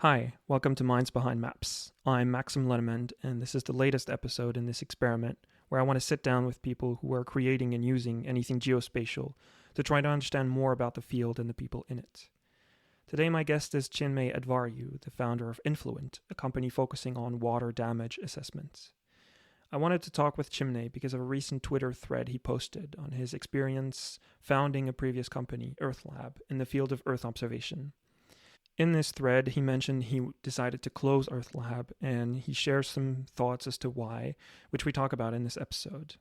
Hi, welcome to Minds Behind Maps. I'm Maxim Lenemend, and this is the latest episode in this experiment where I want to sit down with people who are creating and using anything geospatial to try to understand more about the field and the people in it. Today my guest is Chinmay Adhvaryu, the founder of Influunt, a company focusing on water damage assessment. I wanted to talk with Chinmay because of a recent Twitter thread he posted on his experience founding a previous company, Earthlab, in the field of Earth observation. In this thread, he mentioned he decided to close Earthlab, and he shares some thoughts as to why, which we talk about in this episode.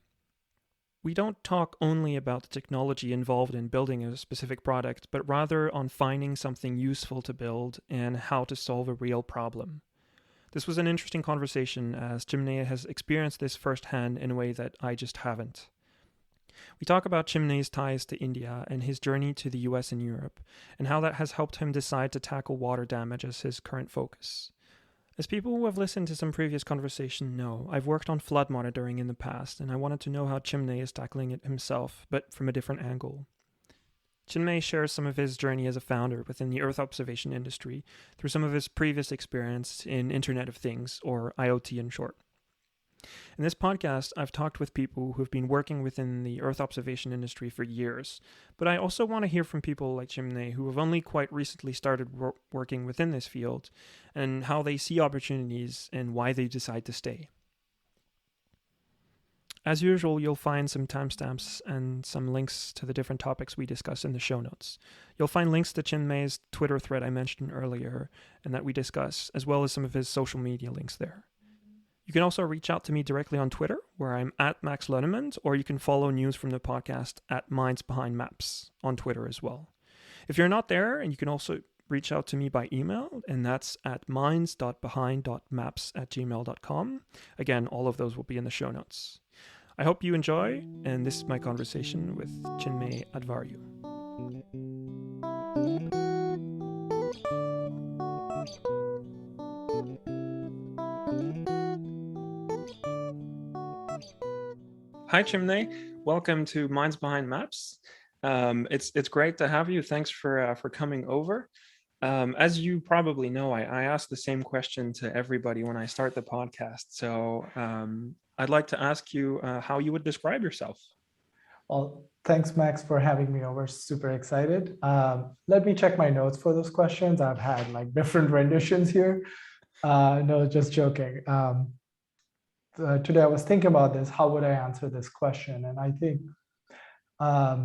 We don't talk only about the technology involved in building a specific product, but rather on finding something useful to build and how to solve a real problem. This was an interesting conversation as Chinmay has experienced this firsthand in a way that I just haven't. We talk about Chinmay's ties to India and his journey to the US and Europe, and how that has helped him decide to tackle water damage as his current focus. As people who have listened to some previous conversation know, I've worked on flood monitoring in the past, and I wanted to know how Chinmay is tackling it himself, but from a different angle. Chinmay shares some of his journey as a founder within the Earth observation industry through some of his previous experience in Internet of Things, or IoT in short. In this podcast, I've talked with people who've been working within the Earth observation industry for years, but I also want to hear from people like Chinmay who have only quite recently started working within this field and how they see opportunities and why they decide to stay. As usual, you'll find some timestamps and some links to the different topics we discuss in the show notes. You'll find links to Chinmay's Twitter thread I mentioned earlier and that we discuss, as well as some of his social media links there. You can also reach out to me directly on Twitter, where I'm at Max Lenemend, or you can follow news from the podcast at Minds Behind Maps on Twitter as well. If you're not there, and you can also reach out to me by email, and that's at minds.behind.maps@gmail.com. Again, all of those will be in the show notes. I hope you enjoy, and this is my conversation with Chinmay Adhvaryu. Hi, Chinmay. Welcome to Minds Behind Maps. It's great to have you. Thanks for coming over. As you probably know, I ask the same question to everybody when I start the podcast. So I'd like to ask you how you would describe yourself. Well, thanks, Max, for having me over. Super excited. Let me check my notes for those questions. I've had like different renditions here. No, just joking. Today I was thinking about this. How would I answer this question? And I think I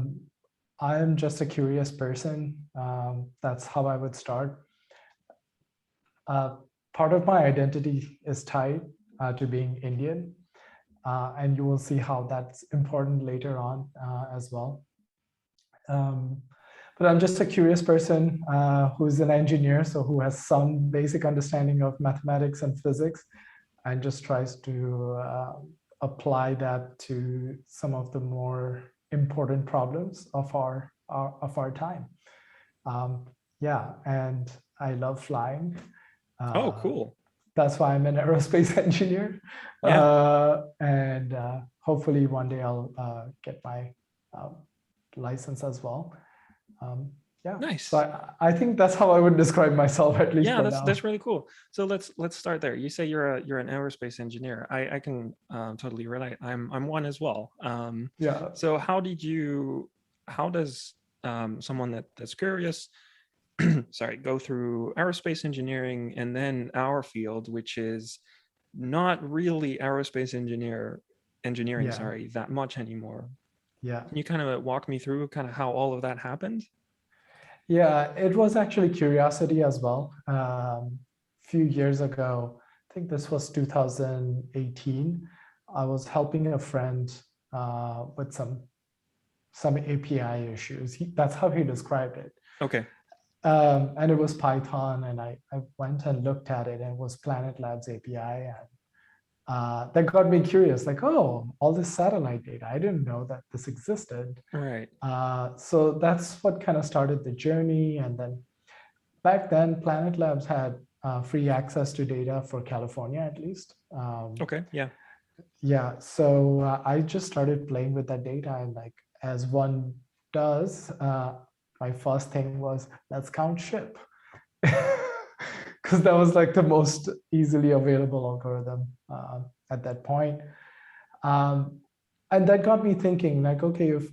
am just a curious person. That's how I would start. Part of my identity is tied to being Indian. And you will see how that's important later on as well. But I'm just a curious person who's an engineer, so who has some basic understanding of mathematics and physics, and just tries to apply that to some of the more important problems of our time. Yeah, and I love flying. Oh, cool. That's why I'm an aerospace engineer. Yeah. And hopefully one day I'll get my license as well. Yeah. Nice. So I think that's how I would describe myself, at least. Yeah, that's really cool. So let's start there. You say you're an aerospace engineer. I can totally relate. I'm one as well. Yeah. So how does someone that's curious go through aerospace engineering and then our field, which is not really aerospace engineering, that much anymore. Yeah. Can you kind of walk me through kind of how all of that happened? Yeah, it was actually curiosity as well. Few years ago, I think this was 2018, I was helping a friend with some API issues. That's how he described it. Okay. And it was Python, and I went and looked at it, and it was Planet Labs API, and that got me curious, like, oh, all this satellite data, I didn't know that this existed. Right. So that's what kind of started the journey. And then back then, Planet Labs had free access to data for California, at least. Okay, yeah. Yeah, so I just started playing with that data, and like, as one does, my first thing was, let's count ship. because that was like the most easily available algorithm at that point. Um, and that got me thinking, like, okay, if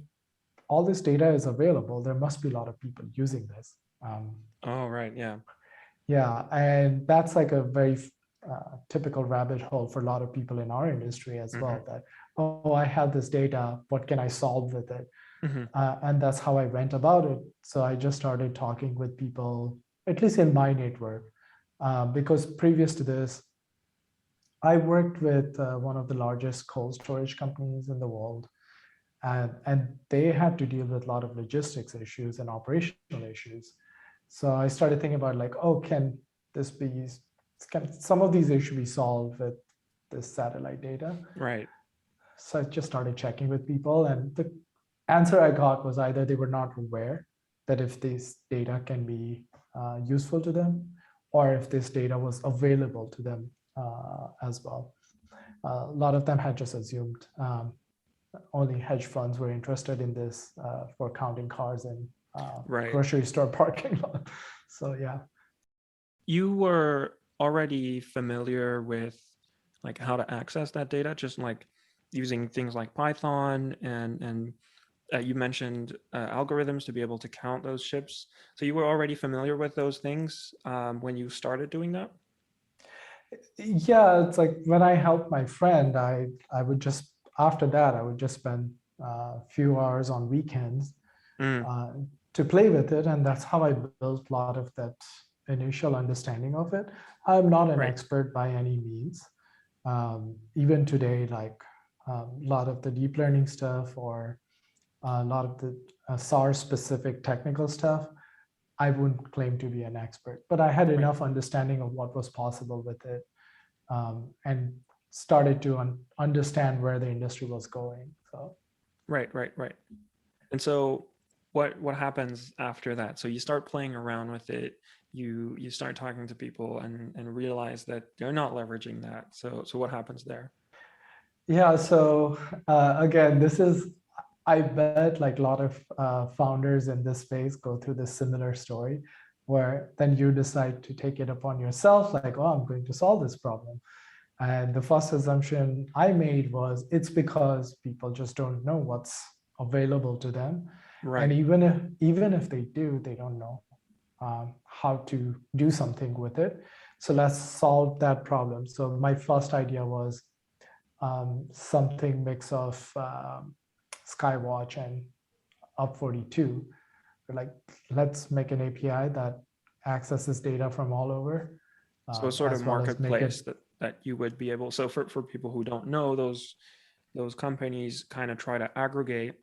all this data is available, there must be a lot of people using this. Oh, right. Yeah. Yeah, and that's like a very typical rabbit hole for a lot of people in our industry as well. That, oh, I have this data, what can I solve with it? And that's how I went about it. So I just started talking with people, at least in my network, because previous to this, I worked with one of the largest cold storage companies in the world, and they had to deal with a lot of logistics issues and operational issues. So I started thinking about like, oh, can this be, can some of these issues be solved with this satellite data? Right. So I just started checking with people, and the answer I got was either they were not aware that if this data can be useful to them, or if this data was available to them as well. A lot of them had just assumed only hedge funds were interested in this for counting cars in Right. grocery store parking lot. So yeah. You were already familiar with like how to access that data, just like using things like Python and you mentioned algorithms to be able to count those ships. So you were already familiar with those things when you started doing that? Yeah, it's like when I helped my friend, I would just, after that, I would just spend a few hours on weekends uh, to play with it. And that's how I built a lot of that initial understanding of it. I'm not an Right. expert by any means. Even today, like a lot of the deep learning stuff or a lot of the SAR specific technical stuff, I wouldn't claim to be an expert, but I had Right. enough understanding of what was possible with it, and started to understand where the industry was going. So Right. Right. Right. And so what happens after that? So you start playing around with it, you start talking to people and realize that they're not leveraging that. So what happens there? yeah, so again, this is, I bet like a lot of founders in this space go through this similar story where then you decide to take it upon yourself, like, oh, I'm going to solve this problem. And the first assumption I made was it's because people just don't know what's available to them. And Right. even if they do, they don't know how to do something with it. So let's solve that problem. So my first idea was something mix of Skywatch and Up42. We're like, let's make an API that accesses data from all over, So a sort of as well as make marketplace it. that you would be able. So for people who don't know, those companies kind of try to aggregate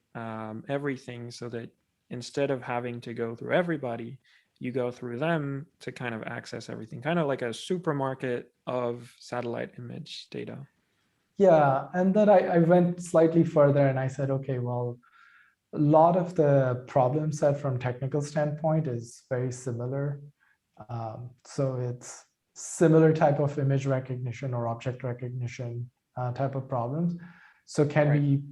everything so that instead of having to go through everybody, you go through them to kind of access everything, kind of like a supermarket of satellite image data. Yeah, and then I went slightly further and I said, okay, well, a lot of the problem set from technical standpoint is very similar. So it's similar type of image recognition or object recognition type of problems. So can Right. we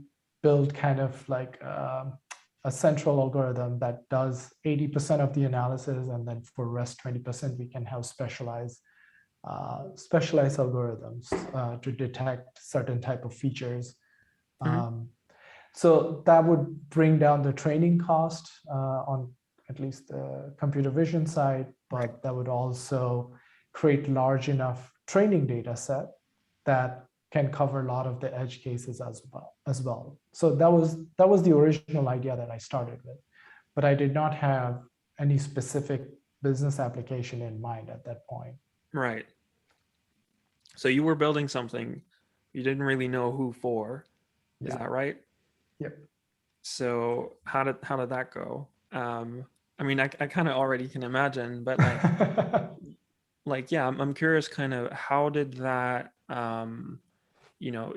build kind of like a central algorithm that does 80% of the analysis, and then for rest 20% we can have specialized algorithms to detect certain type of features. Mm-hmm. Um, so that would bring down the training cost on at least the computer vision side, Right. but that would also create large enough training data set that can cover a lot of the edge cases as well. So that was the original idea that I started with, but I did not have any specific business application in mind at that point. Right. So you were building something you didn't really know who for. Is Yeah. that right? Yep. So how did that go? I mean, I kind of already can imagine, but like yeah, I'm curious kind of how did that you know,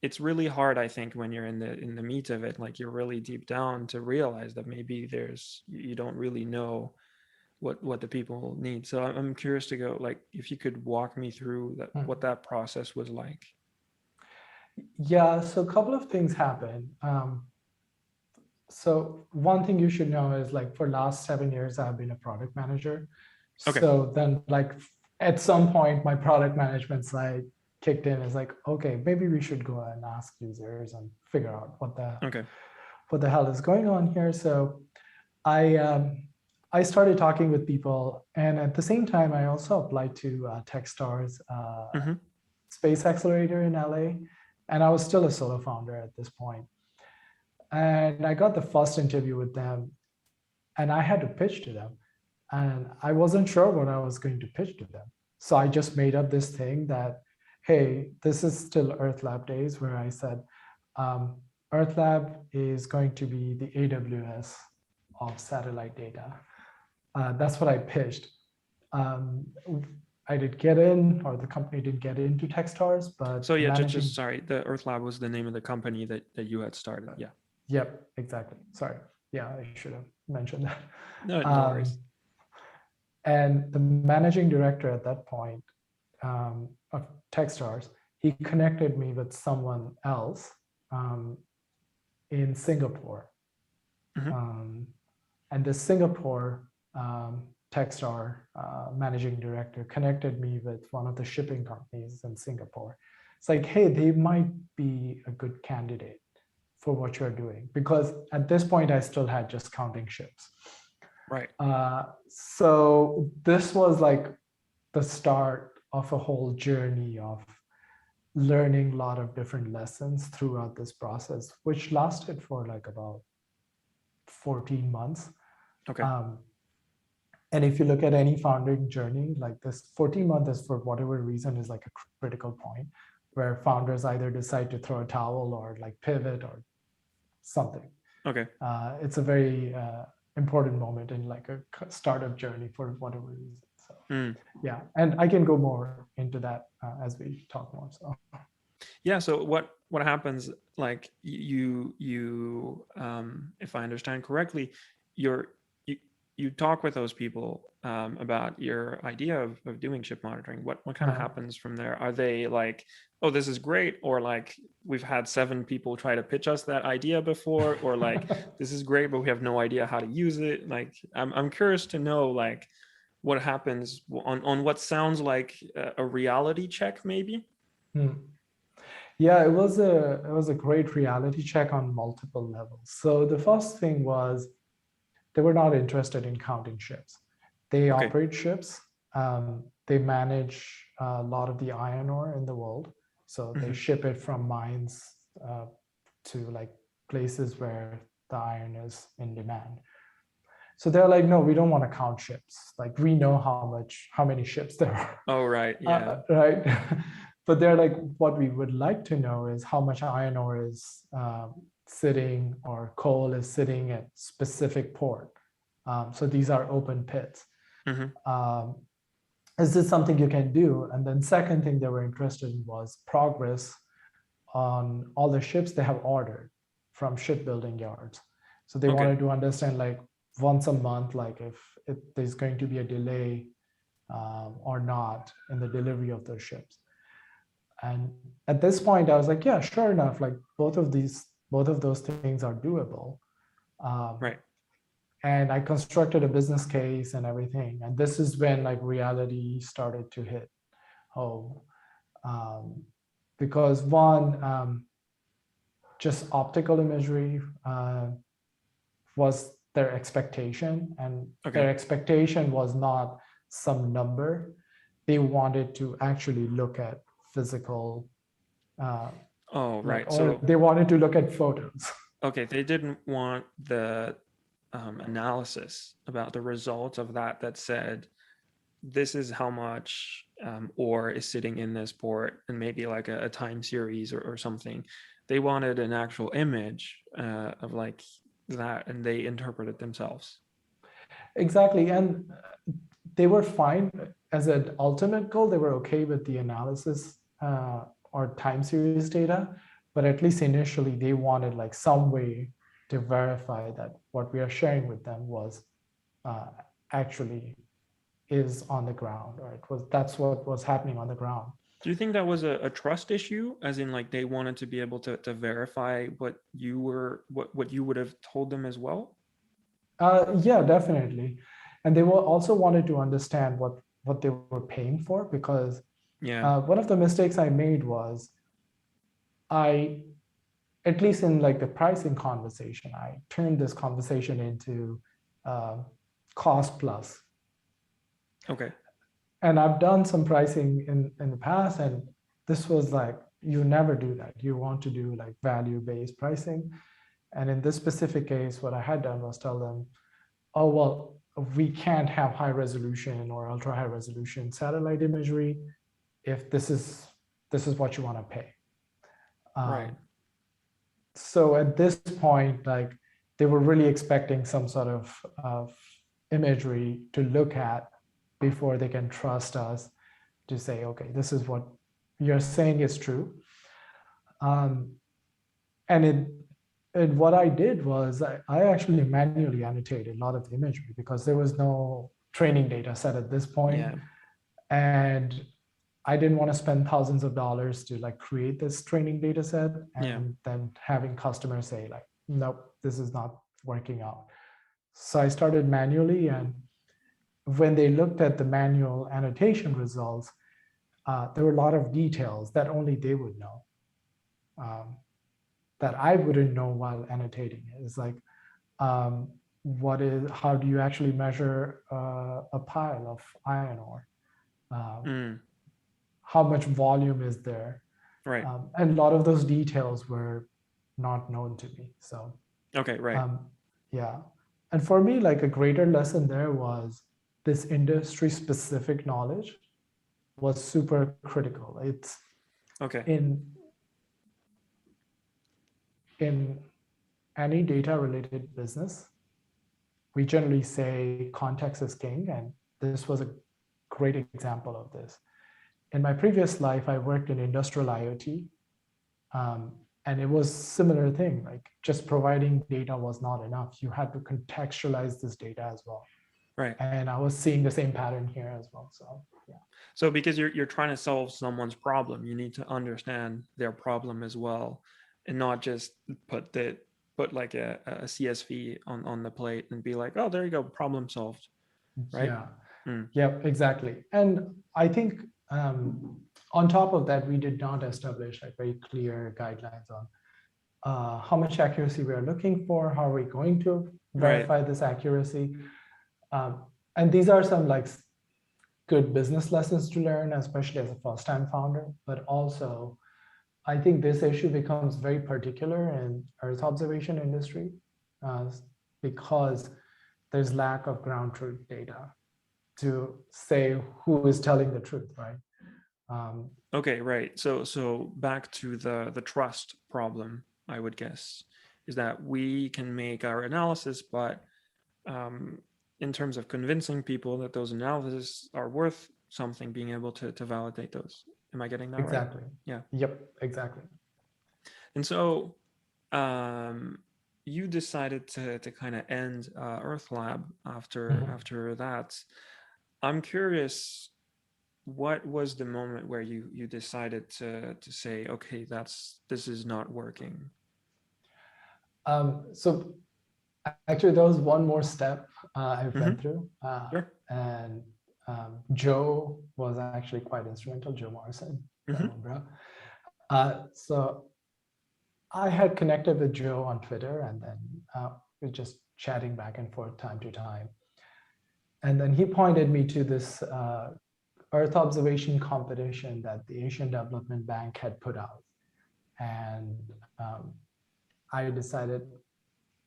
it's really hard I think when you're in the meat of it, like you're really deep down to realize that maybe there's you don't really know what the people need. So I'm curious to go like if you could walk me through that what that process was like. Yeah, so a couple of things happen. So one thing you should know is like for last 7 years, I've been a product manager. Okay. So then like at some point, my product management side kicked in. It's like, okay, maybe we should go and ask users and figure out Okay. what the hell is going on here. So I I started talking with people, and at the same time, I also applied to Techstars Mm-hmm. Space Accelerator in LA, and I was still a solo founder at this point. And I got the first interview with them, and I had to pitch to them, and I wasn't sure what I was going to pitch to them. So I just made up this thing that, hey, this is still Earthlab days, where I said, um, Earthlab is going to be the AWS of satellite data. That's what I pitched. Um, I did get in, or the company did get into Techstars, but So the yeah, managing. sorry, the Earthlab was the name of the company that you had started. Yeah. Yep, exactly. Sorry. Yeah, I should have mentioned that. No worries. And the managing director at that point of Techstars, he connected me with someone else um, in Singapore. Mm-hmm. And the Singapore Techstar managing director connected me with one of the shipping companies in Singapore. It's like, hey, they might be a good candidate for what you're doing, because at this point I still had just counting ships. Right. So this was like the start of a whole journey of learning a lot of different lessons throughout this process, which lasted for like about 14 months. Okay. And if you look at any founding journey, like this 14 months is, for whatever reason, is like a critical point where founders either decide to throw a towel or like pivot or something. Okay. It's a very important moment in like a startup journey for whatever reason. So yeah, and I can go more into that as we talk more. So yeah. So what happens? Like you if I understand correctly, you you talk with those people about your idea of doing ship monitoring. What kind of happens from there? Are they like, oh, this is great, or like, we've had 7 people try to pitch us that idea before, or like, this is great, but we have no idea how to use it? Like, I'm curious to know like what happens on what sounds like a reality check, maybe. Yeah, it was a great reality check on multiple levels. So the first thing was, they were not interested in counting ships. They Okay. operate ships. They manage a lot of the iron ore in the world. So they ship it from mines to like places where the iron is in demand. So they're like, no, we don't want to count ships. Like, we know how many ships there are. Oh, right. Yeah. Right. But they're like, what we would like to know is how much iron ore is sitting, or coal is sitting at specific port. So these are open pits. Is this something you can do? And then second thing they were interested in was progress on all the ships they have ordered from shipbuilding yards. So they wanted to understand, like, once a month, like if there's going to be a delay or not in the delivery of those ships. And at this point, I was like, yeah, sure enough, like both of those things are doable. Right. And I constructed a business case and everything. And this is when like reality started to hit home. Because one, just optical imagery was their expectation, and their expectation was not some number. They wanted to actually look at physical oh, right. or So they wanted to look at photos. okay, they didn't want the analysis about the results of that said, this is how much ore is sitting in this port, and maybe like a time series or something. They wanted an actual image of like that, and they interpret it themselves. Exactly. And they were fine as an ultimate goal. They were okay with the analysis or time series data, but at least initially they wanted like some way to verify that what we are sharing with them was actually is on the ground, or that's what was happening on the ground. Do you think that was a trust issue, as in like they wanted to be able to verify what you were what you would have told them as well? Yeah, definitely. And they were also wanted to understand what they were paying for, because Yeah. one of the mistakes I made was I, at least in like the pricing conversation, I turned this conversation into uh, cost plus. Okay. And I've done some pricing in the past, and this was like, you never do that. You want to do like value-based pricing. And in this specific case, what I had done was tell them, oh, well, we can't have high resolution or ultra high resolution satellite imagery if this is what you want to pay. Right. So at this point, like they were really expecting some sort of imagery to look at before they can trust us to say, okay, this is what you're saying is true. And what I did was I actually manually annotated a lot of the imagery because there was no training data set at this point. Yeah. And I didn't want to spend thousands of dollars to like create this training data set Yeah. and then having customers say like, nope, this is not working out. So I started manually, and when they looked at the manual annotation results, there were a lot of details that only they would know, that I wouldn't know while annotating it. It's like, how do you actually measure a pile of iron ore? How much volume is there? Right. And a lot of those details were not known to me. So, Okay. Right. yeah. And for me, like a greater lesson there was this industry specific knowledge was super critical. It's Okay. in any data related business, we generally say context is king. And this was a great example of this. In my previous life, I worked in industrial IoT. And it was similar thing, like just providing data was not enough. You had to contextualize this data as well. Right. And I was seeing the same pattern here as well. So yeah. So because you're trying to solve someone's problem, you need to understand their problem as well, and not just put like a CSV on the plate and be like, oh, there you go, problem solved. Right. Yeah. Yeah, exactly. And I think on top of that, we did not establish like very clear guidelines on how much accuracy we are looking for, how are we going to verify this accuracy. And these are some like good business lessons to learn, especially as a first-time founder. But also, I think this issue becomes very particular in Earth observation industry because there's lack of ground truth data to say who is telling the truth, right? Okay, right. So back to the trust problem, I would guess, is that we can make our analysis, but in terms of convincing people that those analyses are worth something, being able to validate those. Am I getting that right? Exactly. Yeah. Yep, exactly. And so you decided to kind of end Earthlab after that. I'm curious, what was the moment where you decided to say, okay, this is not working? So actually, there was one more step I went through. Sure. And Joe was actually quite instrumental, Joe Morrison. So I had connected with Joe on Twitter, and then we're just chatting back and forth time to time. And then he pointed me to this Earth observation competition that the Asian Development Bank had put out. And I decided,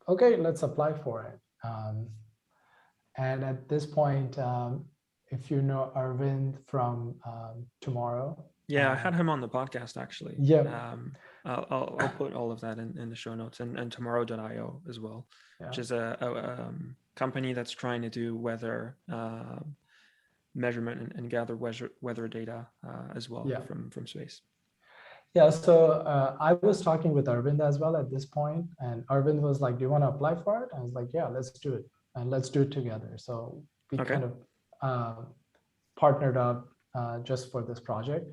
okay, let's apply for it. And at this point, if you know Arvind from Tomorrow. Yeah, I had him on the podcast actually. Yeah. I'll put all of that in the show notes, and tomorrow.io as well, which is a company that's trying to do weather measurement and gather weather data as well from space. Yeah, so I was talking with Arvind as well at this point, and Arvind was like, do you want to apply for it? I was like, yeah, let's do it, and let's do it together. So we kind of partnered up just for this project,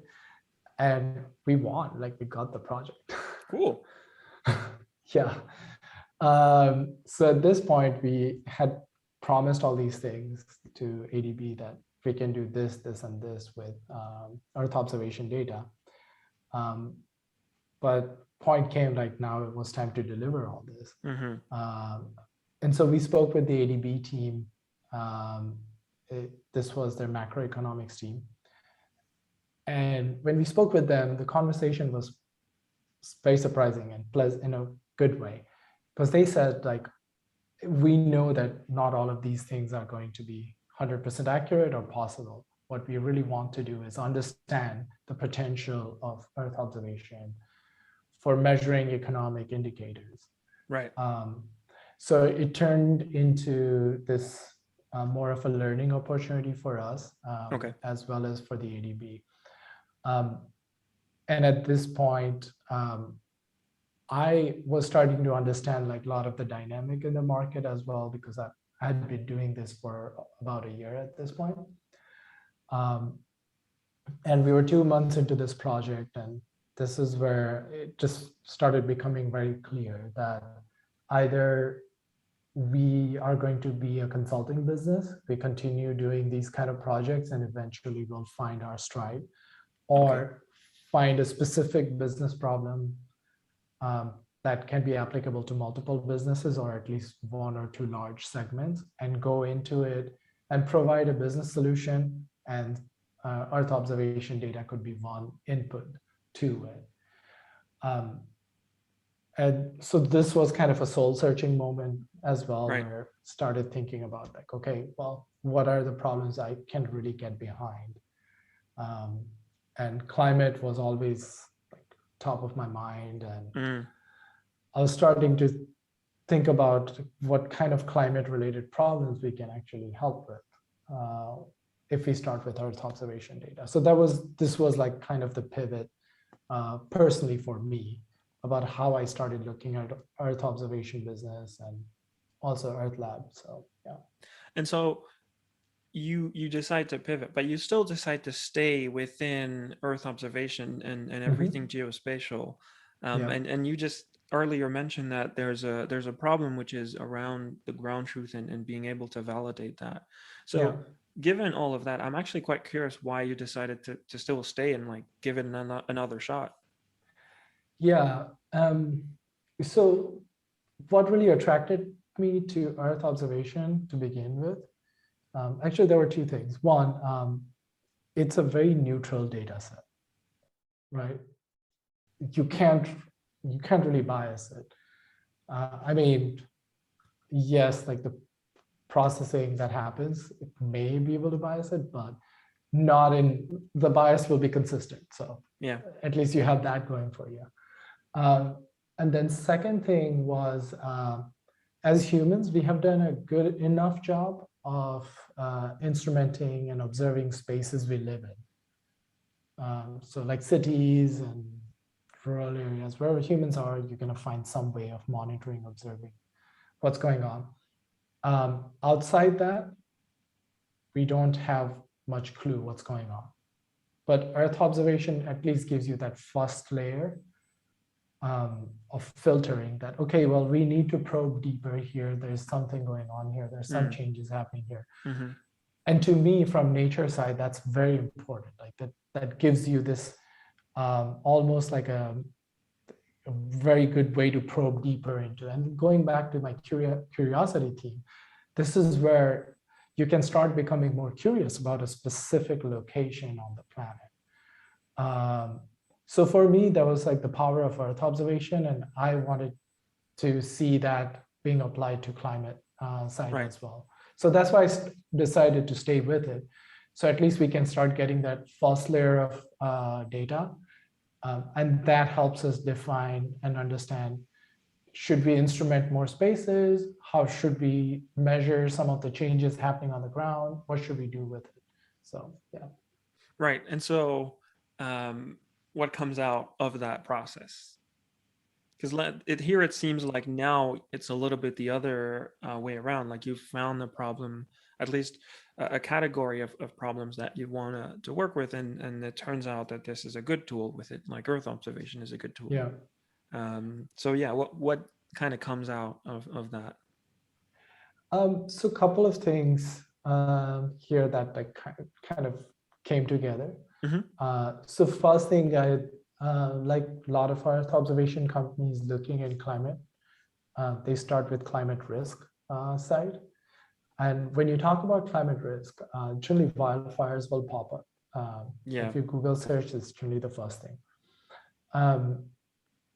and we won, like we got the project. Cool. Yeah. So at this point, we had promised all these things to ADB that we can do this, this, and this with Earth observation data. But point came like now it was time to deliver all this. And so we spoke with the ADB team. This was their macroeconomics team. And when we spoke with them, the conversation was very surprising and pleasant in a good way, because they said, like, we know that not all of these things are going to be 100% accurate or possible. What we really want to do is understand the potential of Earth observation for measuring economic indicators. Right. So it turned into this more of a learning opportunity for us, as well as for the ADB. And at this point, I was starting to understand like a lot of the dynamic in the market as well, because I had been doing this for about a year at this point. And we were 2 months into this project, and this is where it just started becoming very clear that either we are going to be a consulting business, we continue doing these kind of projects, and eventually we'll find our stride, or find a specific business problem that can be applicable to multiple businesses, or at least 1 or 2 large segments, and go into it and provide a business solution. And Earth observation data could be one input to it. And so this was kind of a soul searching moment as well, where I started thinking about like, okay, well, what are the problems I can really get behind? And climate was always like top of my mind. And I was starting to think about what kind of climate related problems we can actually help with if we start with Earth observation data. So this was like kind of the pivot personally for me about how I started looking at Earth observation business and also Earthlab. So yeah. And so you decide to pivot, but you still decide to stay within Earth observation and everything geospatial. And you just earlier mentioned that there's a problem which is around the ground truth and being able to validate that. So given all of that, I'm actually quite curious why you decided to still stay and like give it another shot. Yeah. So what really attracted me to Earth observation to begin with? Actually, there were 2 things. One, it's a very neutral data set, right? You can't really bias it. I mean, yes, like the processing that happens, it may be able to bias it, but not in the bias will be consistent. So yeah, at least you have that going for you. And then second thing was, as humans, we have done a good enough job of instrumenting and observing spaces we live in. So like cities and rural areas, wherever humans are, you're going to find some way of monitoring, observing what's going on. Outside that, we don't have much clue what's going on. But Earth observation at least gives you that first layer of filtering that, okay, well, we need to probe deeper here. There's something going on here. There's some changes happening here. And to me, from nature side, that's very important. Like that gives you this almost like a very good way to probe deeper into. And going back to my curiosity theme, this is where you can start becoming more curious about a specific location on the planet. So for me, that was like the power of Earth observation, and I wanted to see that being applied to climate side as well. So that's why I decided to stay with it. So at least we can start getting that first layer of data, and that helps us define and understand, should we instrument more spaces? How should we measure some of the changes happening on the ground? What should we do with it? So, yeah. Right. And so what comes out of that process? Because here it seems like now it's a little bit the other way around. Like you've found the problem, at least a category of problems that you want to work with. And it turns out that this is a good tool with it, like Earth observation is a good tool. Yeah. So yeah, what kind of comes out of that? So a couple of things. here that like kind of came together. Mm-hmm. So first thing, like a lot of Earth observation companies looking at climate, they start with climate risk side. And when you talk about climate risk, generally wildfires will pop up. Yeah. If you Google search, it's generally the first thing.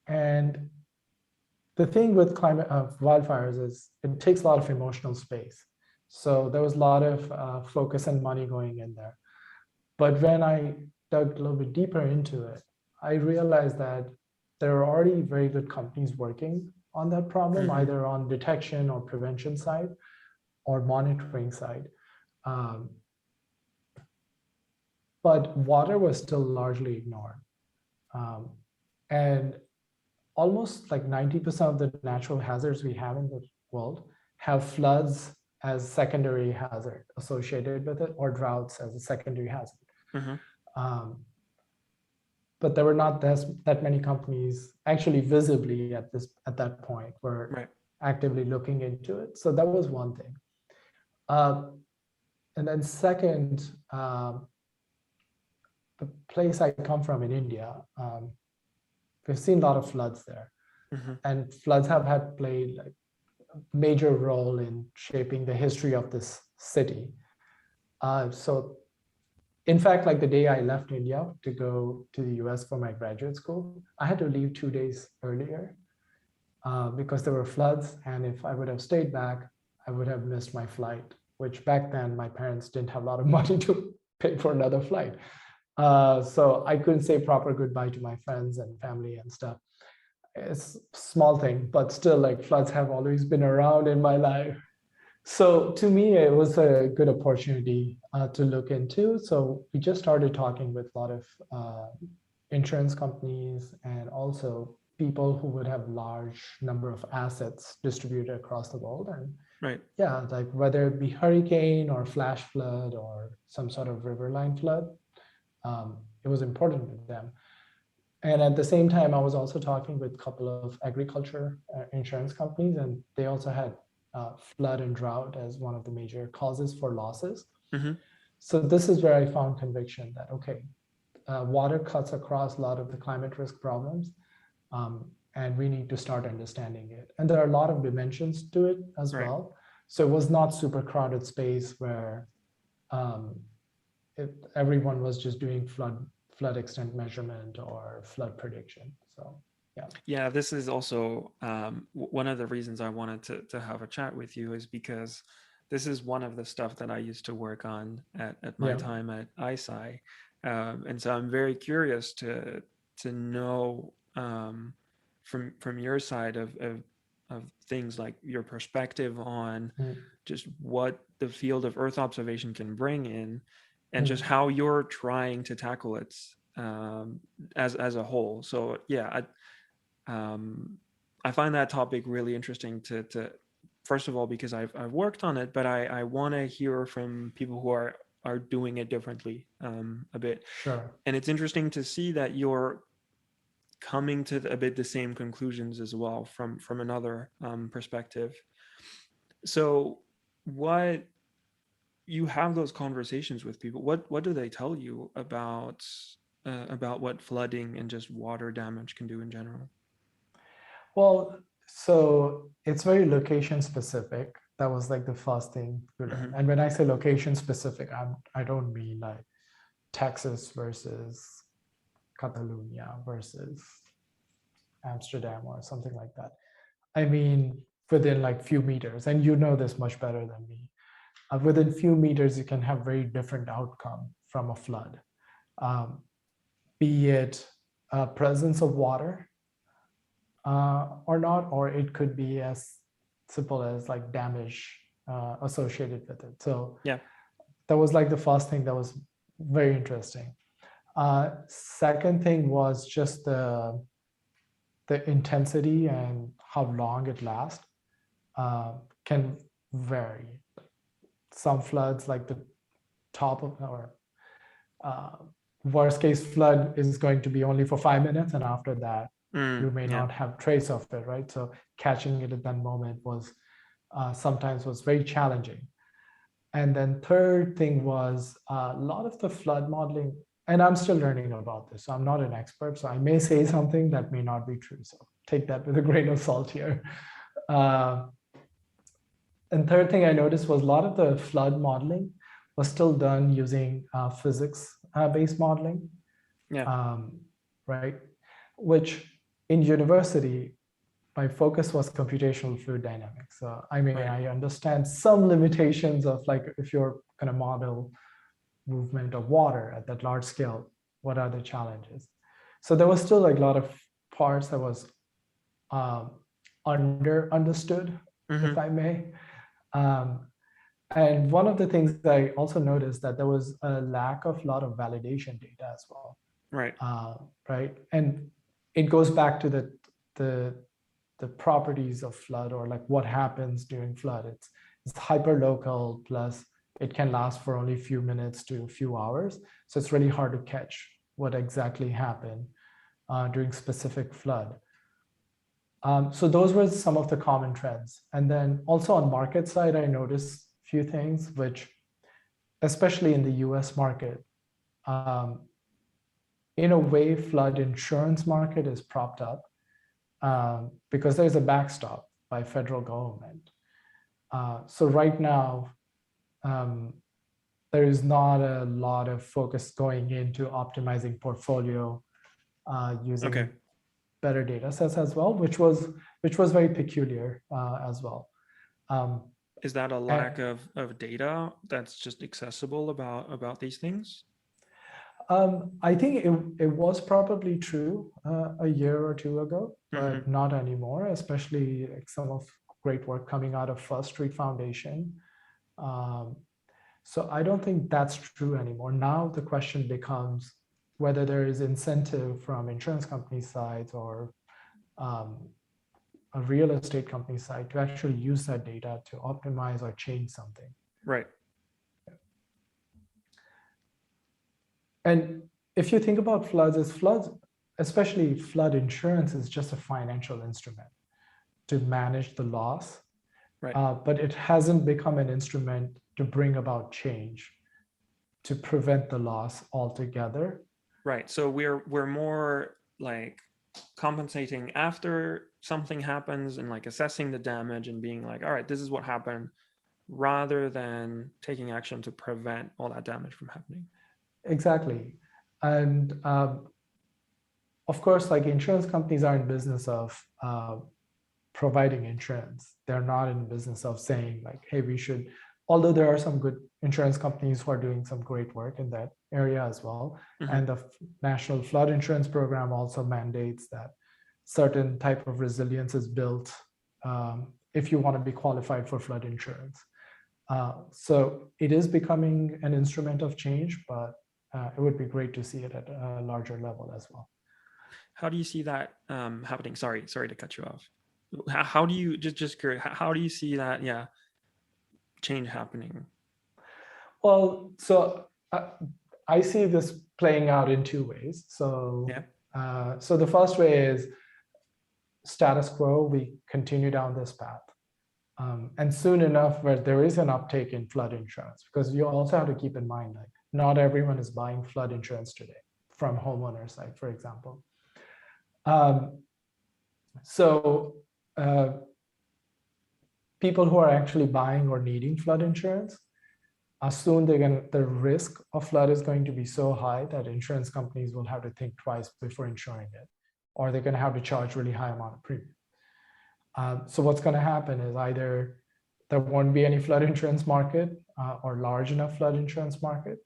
And the thing with climate wildfires is it takes a lot of emotional space. So there was a lot of focus and money going in there. But when I dug a little bit deeper into it, I realized that there are already very good companies working on that problem, Mm-hmm. either on detection or prevention side or monitoring side. Um, but water was still largely ignored. Um, and almost like 90% of the natural hazards we have in the world have floods as secondary hazard associated with it, or droughts as a secondary hazard. Mm-hmm. But there were not that many companies actually visibly at that point were Right. actively looking into it. So that was one thing. And then second, the place I come from in India, we've seen a lot of floods there. Mm-hmm. And floods have had played like a major role in shaping the history of this city. So in fact, like the day I left India to go to the US for my graduate school, I had to leave 2 days earlier because there were floods. And if I would have stayed back, I would have missed my flight, which back then my parents didn't have a lot of money to pay for another flight. So I couldn't say proper goodbye to my friends and family and stuff. It's a small thing, but still like floods have always been around in my life. So to me, it was a good opportunity to look into. So we just started talking with a lot of insurance companies and also people who would have large number of assets distributed across the world. And Right. yeah, like whether it be hurricane or flash flood or some sort of riverine flood, it was important to them. And at the same time, I was also talking with a couple of agriculture insurance companies, and they also had flood and drought as one of the major causes for losses. Mm-hmm. So this is where I found conviction that, okay, water cuts across a lot of the climate risk problems, and we need to start understanding it. And there are a lot of dimensions to it as Right. well. So it was not super crowded space where everyone was just doing flood extent measurement or flood prediction. So yeah. Yeah, this is also one of the reasons I wanted to have a chat with you is because this is one of the stuff that I used to work on at my Yeah. time at ISI. And so I'm very curious to know from your side of things like your perspective on just what the field of Earth observation can bring in and just how you're trying to tackle it as a whole. So yeah, I find that topic really interesting to first of all because I've worked on it, but I want to hear from people who are doing it differently a bit. Sure. And it's interesting to see that you're coming to a bit the same conclusions as well from another perspective. So what you have those conversations with people, what do they tell you about what flooding and just water damage can do in general? Well, so it's very location specific. That was like the first thing to learn. Mm-hmm. And when I say location specific, I don't mean like Texas versus Catalonia versus Amsterdam or something like that. I mean within like few meters, and you know this much better than me. Within few meters, you can have very different outcome from a flood, be it presence of water or not, or it could be as simple as like damage associated with it. So yeah, that was like the first thing that was very interesting. Second thing was just the intensity and how long it lasts can vary. Some floods, like the top of or worst case flood is going to be only for 5 minutes, and after that you may yeah. not have trace of it, right? So catching it at that moment was sometimes was very challenging. And then third thing was a lot of the flood modeling, and I'm still learning about this, so I'm not an expert, so I may say something that may not be true. So take that with a grain of salt here. Uh, and third thing I noticed was a lot of the flood modeling was still done using physics-based modeling, Yeah. right? Which in university, my focus was computational fluid dynamics. So I mean, Right. I understand some limitations of like if you're going to model movement of water at that large scale, what are the challenges? So there was still like a lot of parts that was um, understood, if Mm-hmm. I may. Um, and one of the things I also noticed that there was a lack of a lot of validation data as well, Right. right? And it goes back to the the properties of flood or like what happens during flood. It's hyper local, plus it can last for only a few minutes to a few hours. So it's really hard to catch what exactly happened during specific flood. So those were some of the common trends. And then also on market side, I noticed a few things, which especially in the US market, um, in a way, flood insurance market is propped up because there's a backstop by federal government. So right now, um, there is not a lot of focus going into optimizing portfolio Okay. using better data sets as well, which was very peculiar as well. Um, Is that a and, lack of data that's just accessible about these things? I think it was probably true a year or two ago, Mm-hmm. but not anymore, especially like some of great work coming out of First Street Foundation. Um, so I don't think that's true anymore. Now the question becomes whether there is incentive from insurance company sides or um, a real estate company side to actually use that data to optimize or change something. Right. And if you think about floods, especially flood insurance, is just a financial instrument to manage the loss, Right. but it hasn't become an instrument to bring about change, to prevent the loss altogether. Right. So we're more like compensating after something happens and like assessing the damage and being like, all right, this is what happened, rather than taking action to prevent all that damage from happening. Exactly. And of course, like insurance companies are in business of providing insurance. They're not in business of saying like, hey, we should, although there are some good insurance companies who are doing some great work in that area as well. Mm-hmm. And the National Flood Insurance Program also mandates that certain type of resilience is built if you want to be qualified for flood insurance. So it is becoming an instrument of change, but it would be great to see it at a larger level as well. How do you see that happening? Sorry to cut you off. How do you just curious? How do you see that? Yeah, change happening. Well, so I see this playing out in two ways. So, Yeah. so the first way is status quo. We continue down this path, and soon enough, where there is an uptake in flood insurance, because you also have to keep in mind, like not everyone is buying flood insurance today from homeowner side, for example. So people who are actually buying or needing flood insurance, soon the risk of flood is going to be so high that insurance companies will have to think twice before insuring it, or they're going to have to charge really high amount of premium. So what's going to happen is either there won't be any flood insurance market or large enough flood insurance market.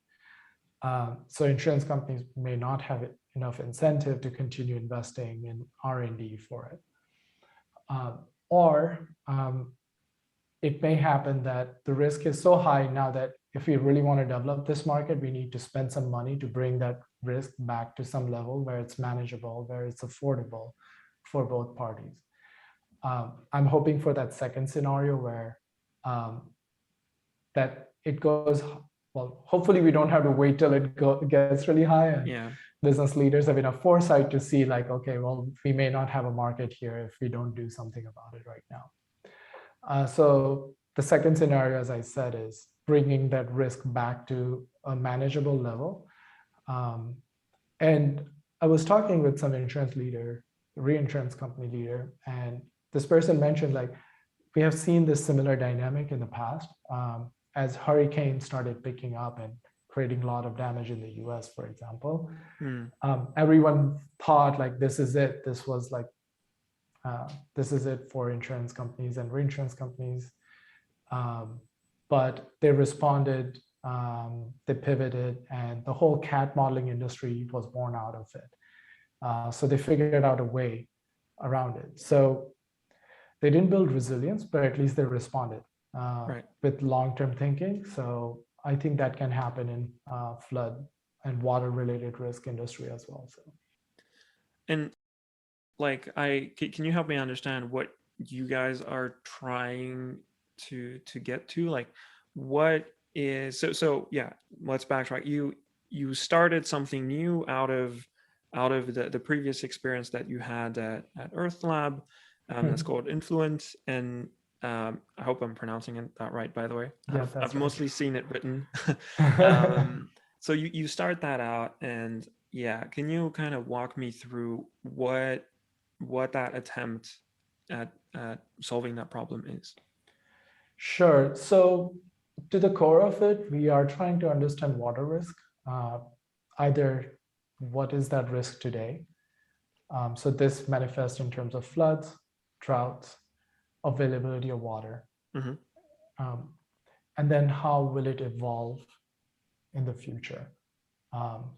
So insurance companies may not have enough incentive to continue investing in R&D for it. Or it may happen that the risk is so high now that if we really want to develop this market, we need to spend some money to bring that risk back to some level where it's manageable, where it's affordable for both parties. I'm hoping for that second scenario where that it goes, well, hopefully we don't have to wait till it gets really high, and Yeah. business leaders have enough foresight to see like, okay, well, we may not have a market here if we don't do something about it right now. So the second scenario, as I said, is bringing that risk back to a manageable level. Um, and I was talking with some insurance leader, reinsurance company leader, and this person mentioned like, we have seen this similar dynamic in the past as hurricanes started picking up and creating a lot of damage in the US, for example. Mm. Everyone thought like, this is it. This was like, this is it for insurance companies and reinsurance companies. But they responded, they pivoted, and the whole CAT modeling industry was born out of it. So they figured out a way around it. So they didn't build resilience, but at least they responded Right. with long-term thinking. So I think that can happen in flood and water-related risk industry as well. So, And like, can you help me understand what you guys are trying to get to? Like, what is so yeah, let's backtrack. You started something new out of the previous experience that you had at Earthlab, that's called Influunt, and I hope I'm pronouncing that right, by the way. yeah, I've that's mostly seen it written. right. So you start that out, and yeah, can you kind of walk me through what that attempt at solving that problem is? Sure. So to the core of it, we are trying to understand water risk. Uh, Either what is that risk today? So this manifests in terms of floods, droughts, availability of water, Mm-hmm. um, and then how will it evolve in the future?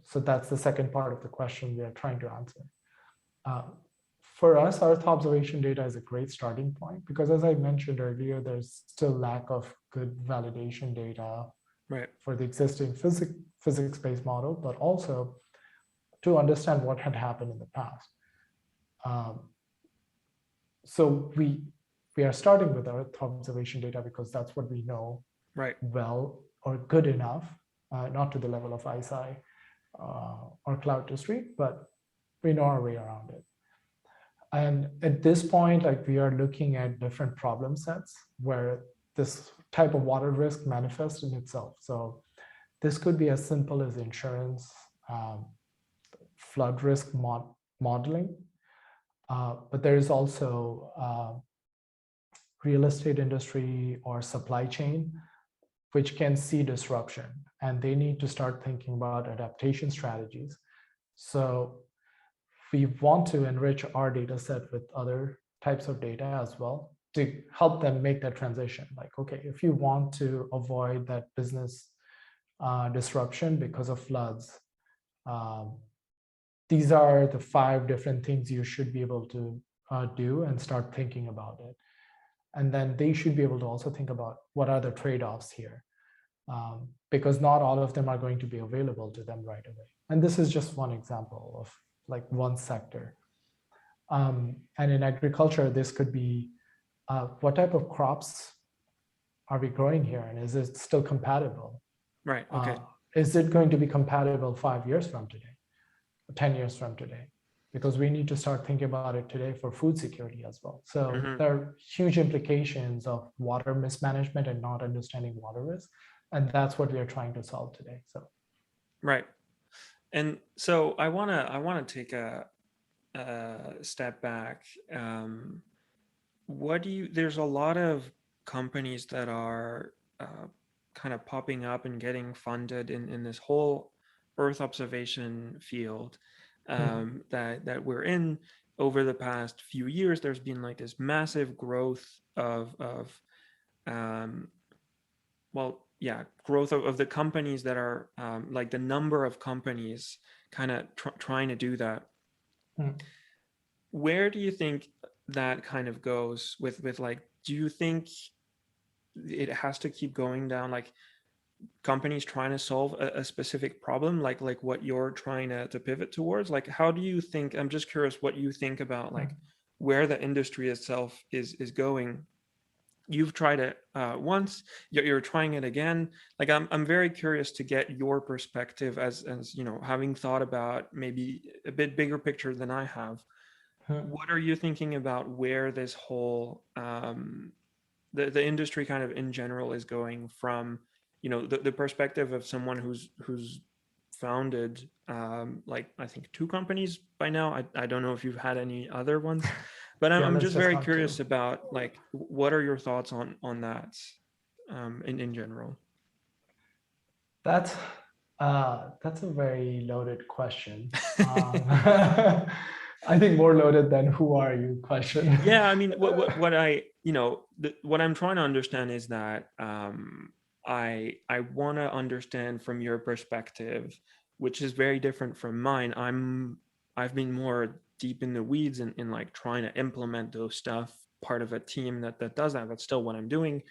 So that's the second part of the question we are trying to answer. Uh, for us, Earth observation data is a great starting point because, as I mentioned earlier, there's still lack of good validation data Right. for the existing physics-based model, but also to understand what had happened in the past. Um, so we are starting with Earth observation data because that's what we know Right. well or good enough, not to the level of ISI or cloud to street, but we know our way around it. And at this point, like we are looking at different problem sets where this type of water risk manifests in itself. So this could be as simple as insurance, flood risk modeling, but there is also real estate industry or supply chain, which can see disruption and they need to start thinking about adaptation strategies. So we want to enrich our data set with other types of data as well to help them make that transition. Like, okay, if you want to avoid that business disruption because of floods, um, these are the 5 different things you should be able to do and start thinking about it. And then they should be able to also think about what are the trade-offs here, because not all of them are going to be available to them right away. And this is just one example of like one sector. And in agriculture, this could be what type of crops are we growing here, and is it still compatible? Right. Uh, Okay. is it going to be compatible 5 years from today, 10 years from today? Because we need to start thinking about it today for food security as well. So Mm-hmm. there are huge implications of water mismanagement and not understanding water risk. And that's what we are trying to solve today. So Right. And so I wanna take a step back. What do you? There's a lot of companies that are kind of popping up and getting funded in this whole Earth observation field that we're in. Over the past few years, there's been like this massive growth of um, well, yeah, growth of the companies that are like the number of companies kind of trying to do that. mm, Where do you think that kind of goes with like, do you think it has to keep going down, like companies trying to solve a specific problem, like what you're trying to pivot towards? Like, how do you think, I'm just curious what you think about like mm, where the industry itself is going. You've tried it once, you're trying it again. Like, I'm very curious to get your perspective as you know, having thought about maybe a bit bigger picture than I have. mm. What are you thinking about where this whole the industry kind of in general is going from, the perspective of someone who's founded like I think 2 companies by now. I don't know if you've had any other ones, but I'm, Yeah, I'm let's just just very count two. curious about like what are your thoughts on that in general. That's a very loaded question. I think more loaded than "Who are you?" question. Yeah, I mean, what I what I'm trying to understand is that I want to understand from your perspective, which is very different from mine. I've been more deep in the weeds and like trying to implement those stuff. Part of a team that does that. That's still what I'm doing.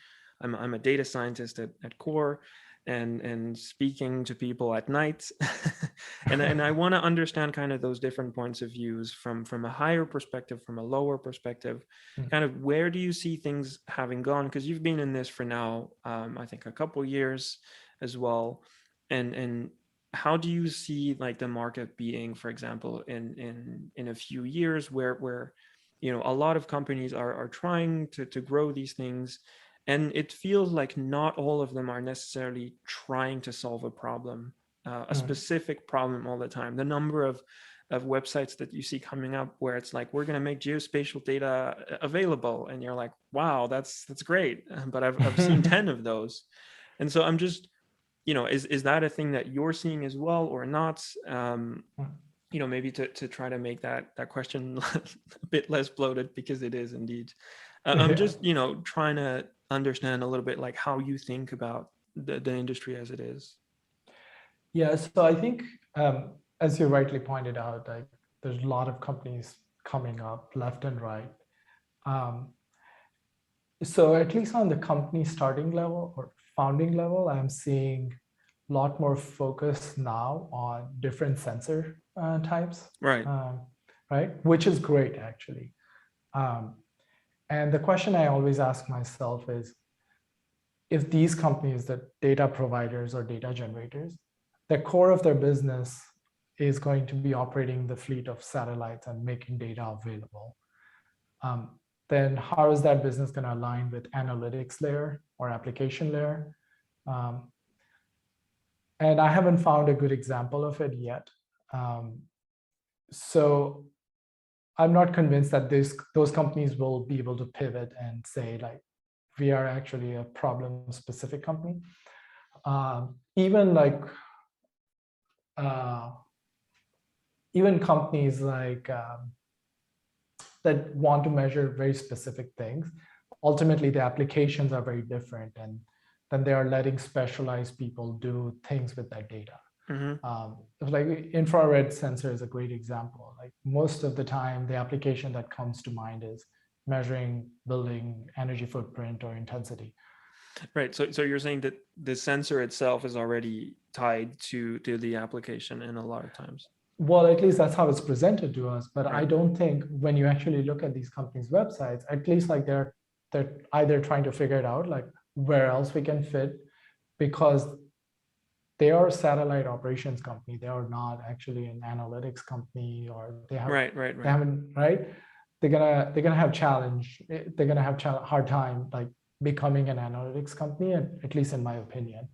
I'm a data scientist at core, and speaking to people at night, and I want to understand kind of those different points of views from a higher perspective, from a lower perspective, kind of where do you see things having gone, because you've been in this for now I think a couple years as well, and how do you see like the market being, for example, in a few years where a lot of companies are trying to grow these things, and it feels like not all of them are necessarily trying to solve a problem, a specific problem all the time. The number of websites that you see coming up where it's like, we're going to make geospatial data available, and you're like, wow, that's great, but I've seen 10 of those. And so I'm just, is that a thing that you're seeing as well or not? Maybe to try to make that question a bit less bloated, because it is indeed. I'm just, trying to understand a little bit like how you think about the industry as it is. Yeah, so I think, as you rightly pointed out, like there's a lot of companies coming up left and right. So at least on the company starting level or founding level, I'm seeing a lot more focus now on different sensor types, Right. Right? Which is great, actually. And the question I always ask myself is, if these companies, the data providers or data generators, the core of their business is going to be operating the fleet of satellites and making data available, then how is that business going to align with analytics layer or application layer? And I haven't found a good example of it yet. So I'm not convinced that those companies will be able to pivot and say, like, we are actually a problem-specific company. Even companies like that want to measure very specific things, ultimately the applications are very different, and then they are letting specialized people do things with that data. Like infrared sensor is a great example. Like most of the time, the application that comes to mind is measuring building energy footprint or intensity. Right. So you're saying that the sensor itself is already tied to the application in a lot of times. Well, at least that's how it's presented to us. But Right. I don't think when you actually look at these companies' websites, at least like they're either trying to figure it out, like where else we can fit, because they are a satellite operations company. They are not actually an analytics company, or they have Right. they haven't, right? They're gonna have challenge. They're gonna have hard time like becoming an analytics company, at least in my opinion.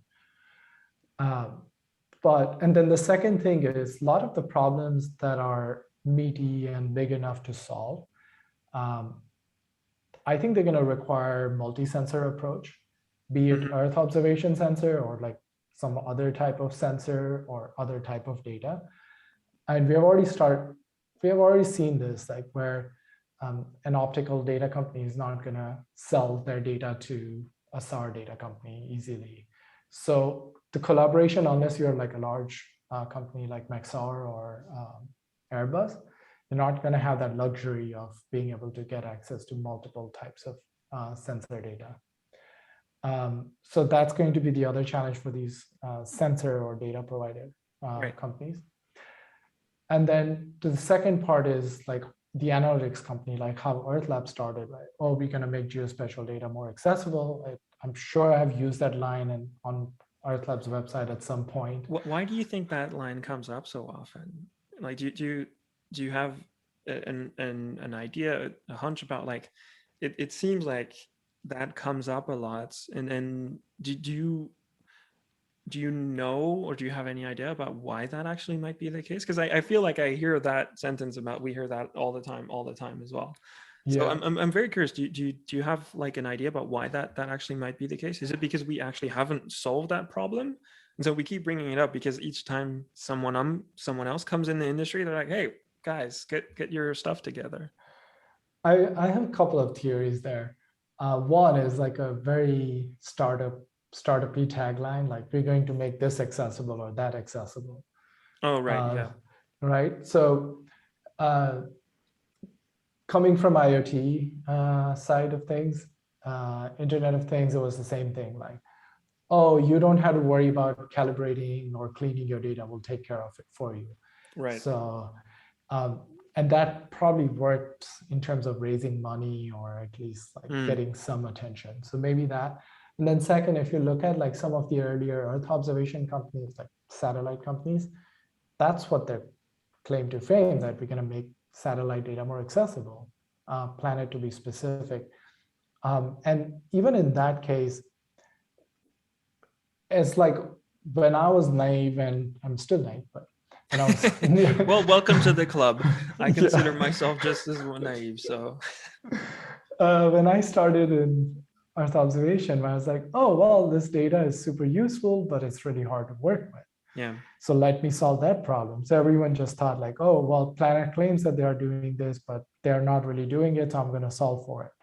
And then the second thing is a lot of the problems that are meaty and big enough to solve, I think they're going to require multi-sensor approach, be it Earth observation sensor or like some other type of sensor or other type of data. And we have already seen this, like where an optical data company is not going to sell their data to a SAR data company easily. So the collaboration, unless you're like a large company like Maxar or Airbus, you're not going to have that luxury of being able to get access to multiple types of sensor data. So that's going to be the other challenge for these sensor or data provider companies. And then the second part is like the analytics company, like how Earthlab started, right? Oh, we're going to make geospatial data more accessible. I'm sure I've used that line on Earthlab's website at some point. Why do you think that line comes up so often? Like, do you have an idea, a hunch about like, it seems like that comes up a lot, and do you do you know, or do you have any idea about why that actually might be the case? Because I feel like I hear that sentence about, we hear that all the time as well. So Yeah. I'm very curious. Do you have like an idea about why that actually might be the case? Is it because we actually haven't solved that problem, and so we keep bringing it up because each time someone else comes in the industry, they're like, hey guys, get your stuff together. I have a couple of theories there. One is like a very startup-y tagline, like we're going to make this accessible or that accessible. Oh right, Uh, yeah, right. So uh, coming from IoT side of things, Internet of Things, it was the same thing. Like, oh, you don't have to worry about calibrating or cleaning your data. We'll take care of it for you. right. So, um, and that probably worked in terms of raising money or at least like Mm, getting some attention. So maybe that. And then second, if you look at like some of the earlier Earth observation companies, like satellite companies, that's what their claim to fame, that we're going to make satellite data more accessible, Planet to be specific. And even in that case, it's like when I was naive, and I'm still naive, but when I was well, welcome to the club. I consider yeah. myself just as naive. So When I started in Earth observation, I was like, oh, well, this data is super useful, but it's really hard to work with. yeah, So let me solve that problem. So everyone just thought like, oh, well, Planet claims that they are doing this, but they're not really doing it. So I'm going to solve for it.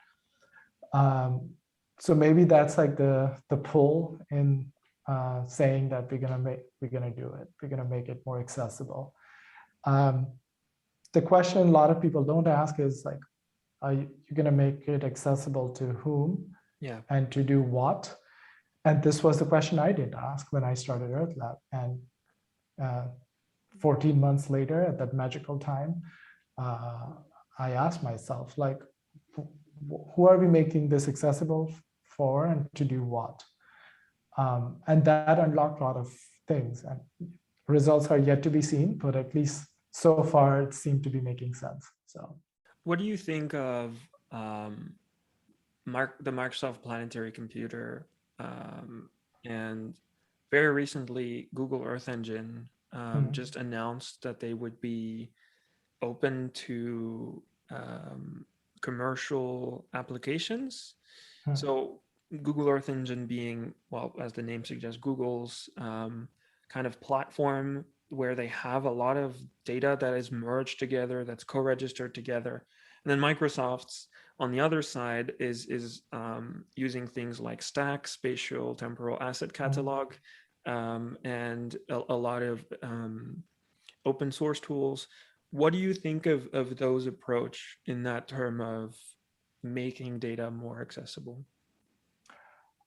So maybe that's like the pull in saying that we're gonna do it. We're gonna make it more accessible. Um, the question a lot of people don't ask is like, are you gonna make it accessible to whom yeah. and to do what? And this was the question I did ask when I started Earthlab. And uh, 14 months later, at that magical time, uh, I asked myself, like, who are we making this accessible for and to do what? And that unlocked a lot of things. And results are yet to be seen, but at least so far it seemed to be making sense. So, What do you think of um, the Microsoft Planetary computer, and very recently Google Earth Engine just announced that they would be open to commercial applications. So Google Earth Engine being, well, as the name suggests, Google's kind of platform where they have a lot of data that is merged together, that's co-registered together. And then Microsoft's on the other side is using things like Stack, Spatial Temporal Asset Catalog, and a lot of open source tools. What do you think of those approach in that term of making data more accessible?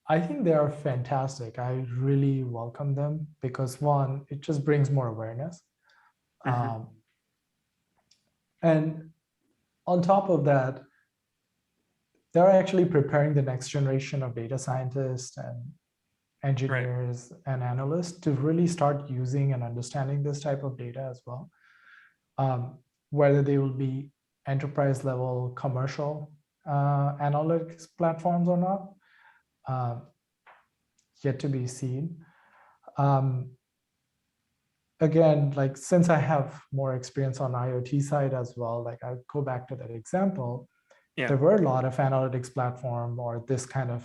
I think they are fantastic. I really welcome them because one, it just brings more awareness. Mm-hmm. Um, and on top of that, they're actually preparing the next generation of data scientists and Right. engineers and analysts to really start using and understanding this type of data as well. Whether they will be enterprise level commercial analytics platforms or not, uh, yet to be seen. Um, Again, like since I have more experience on IoT side as well, like I go back to that example, Yeah. there were a lot of analytics platform or this kind of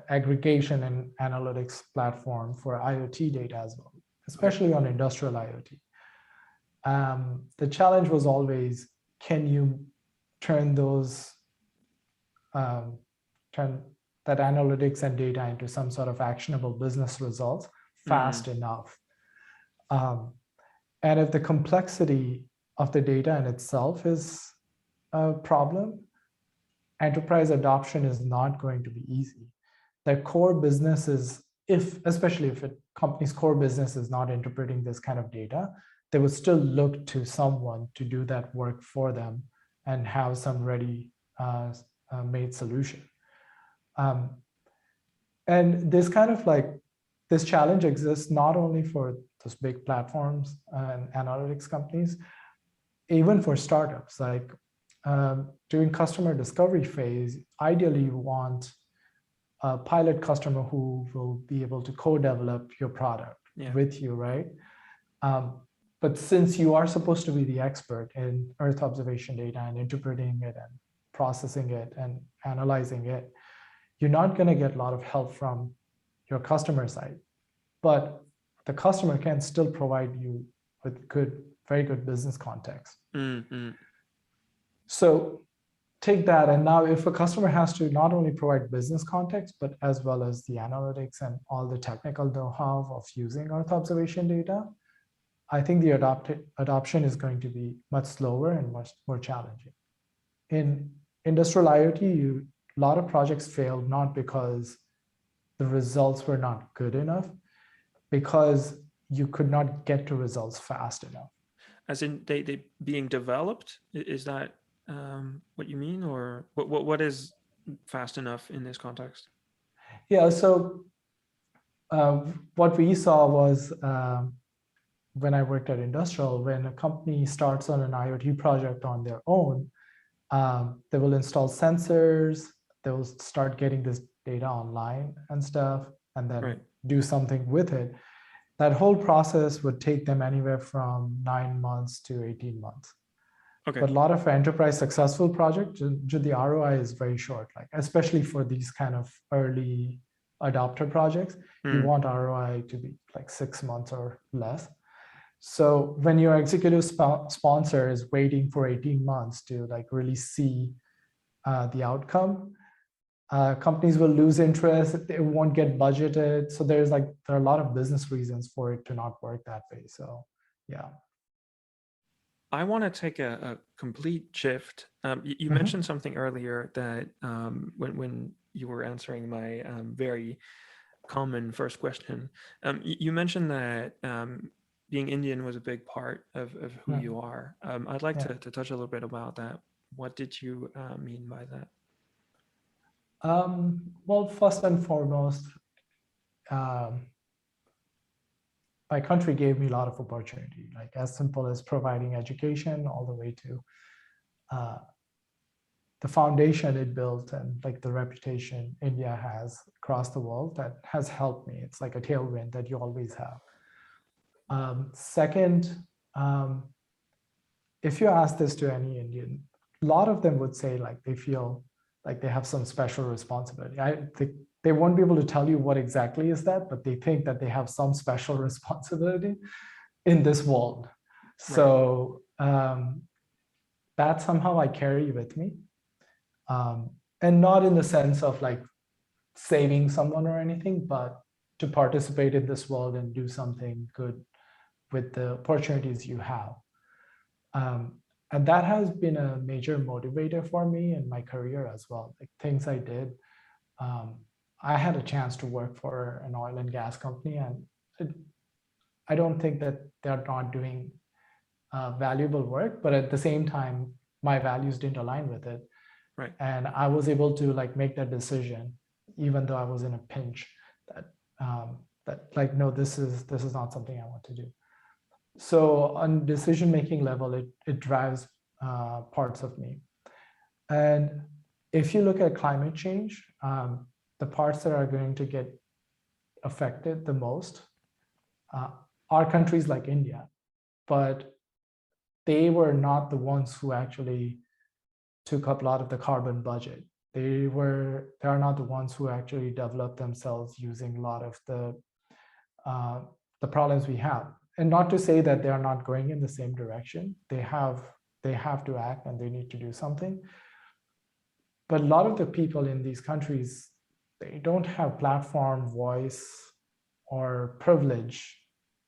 aggregation and analytics platform for IoT data as well, Okay. especially on industrial IoT. The challenge was always, can you turn those, turn that analytics and data into some sort of actionable business results Mm, fast enough? Um, and if the complexity of the data in itself is a problem, enterprise adoption is not going to be easy. Their core business is, especially if a company's core business is not interpreting this kind of data, they would still look to someone to do that work for them and have some ready made solution. Um, and this kind of like, this challenge exists not only for those big platforms and analytics companies, even for startups. Like during customer discovery phase, ideally you want a pilot customer who will be able to co-develop your product with you, right? But since you are supposed to be the expert in Earth observation data and interpreting it and processing it and analyzing it, you're not going to get a lot of help from your customer side. But the customer can still provide you with very good business context. So take that, and now if a customer has to not only provide business context, but as well as the analytics and all the technical know-how of using Earth observation data, I think the adoption is going to be much slower and much more challenging. In industrial IoT, a lot of projects failed not because the results were not good enough, because you could not get to results fast enough. As in they being developed? Is that what you mean, or what is fast enough in this context? Yeah, so what we saw was when I worked at Industrial, when a company starts on an IoT project on their own, they will install sensors, they will start getting this data online and stuff, and then do something with it. That whole process would take them anywhere from 9 months to 18 months. But a lot of enterprise successful projects, the ROI is very short, like especially for these kind of early adopter projects, you want ROI to be like 6 months or less. So when your executive sponsor is waiting for 18 months to like really see the outcome, companies will lose interest, it won't get budgeted. So there are a lot of business reasons for it to not work that way. So yeah. I want to take a complete shift. You mentioned something earlier that when you were answering my very common first question, you mentioned that being Indian was a big part of who you are. I'd like to touch a little bit about that. What did you mean by that? Well, first and foremost, my country gave me a lot of opportunity, like as simple as providing education all the way to the foundation it built and like the reputation India has across the world that has helped me. It's like a tailwind that you always have. Second, if you ask this to any Indian, a lot of them would say like they feel like they have some special responsibility. They won't be able to tell you what exactly is that, but they think that they have some special responsibility in this world. So that somehow I carry with me. And not in the sense of like saving someone or anything, but to participate in this world and do something good with the opportunities you have. And that has been a major motivator for me in my career as well. Like things I did, I had a chance to work for an oil and gas company, and I don't think that they're not doing valuable work, but at the same time, my values didn't align with it. And I was able to like make that decision, even though I was in a pinch, that like, no, this is not something I want to do. So on decision-making level, it drives parts of me. And if you look at climate change, the parts that are going to get affected the most are countries like India, but they were not the ones who actually took up a lot of the carbon budget. They are not the ones who actually developed themselves using a lot of the problems we have. And not to say that they are not going in the same direction. They have to act and they need to do something. But a lot of the people in these countries, they don't have platform, voice, or privilege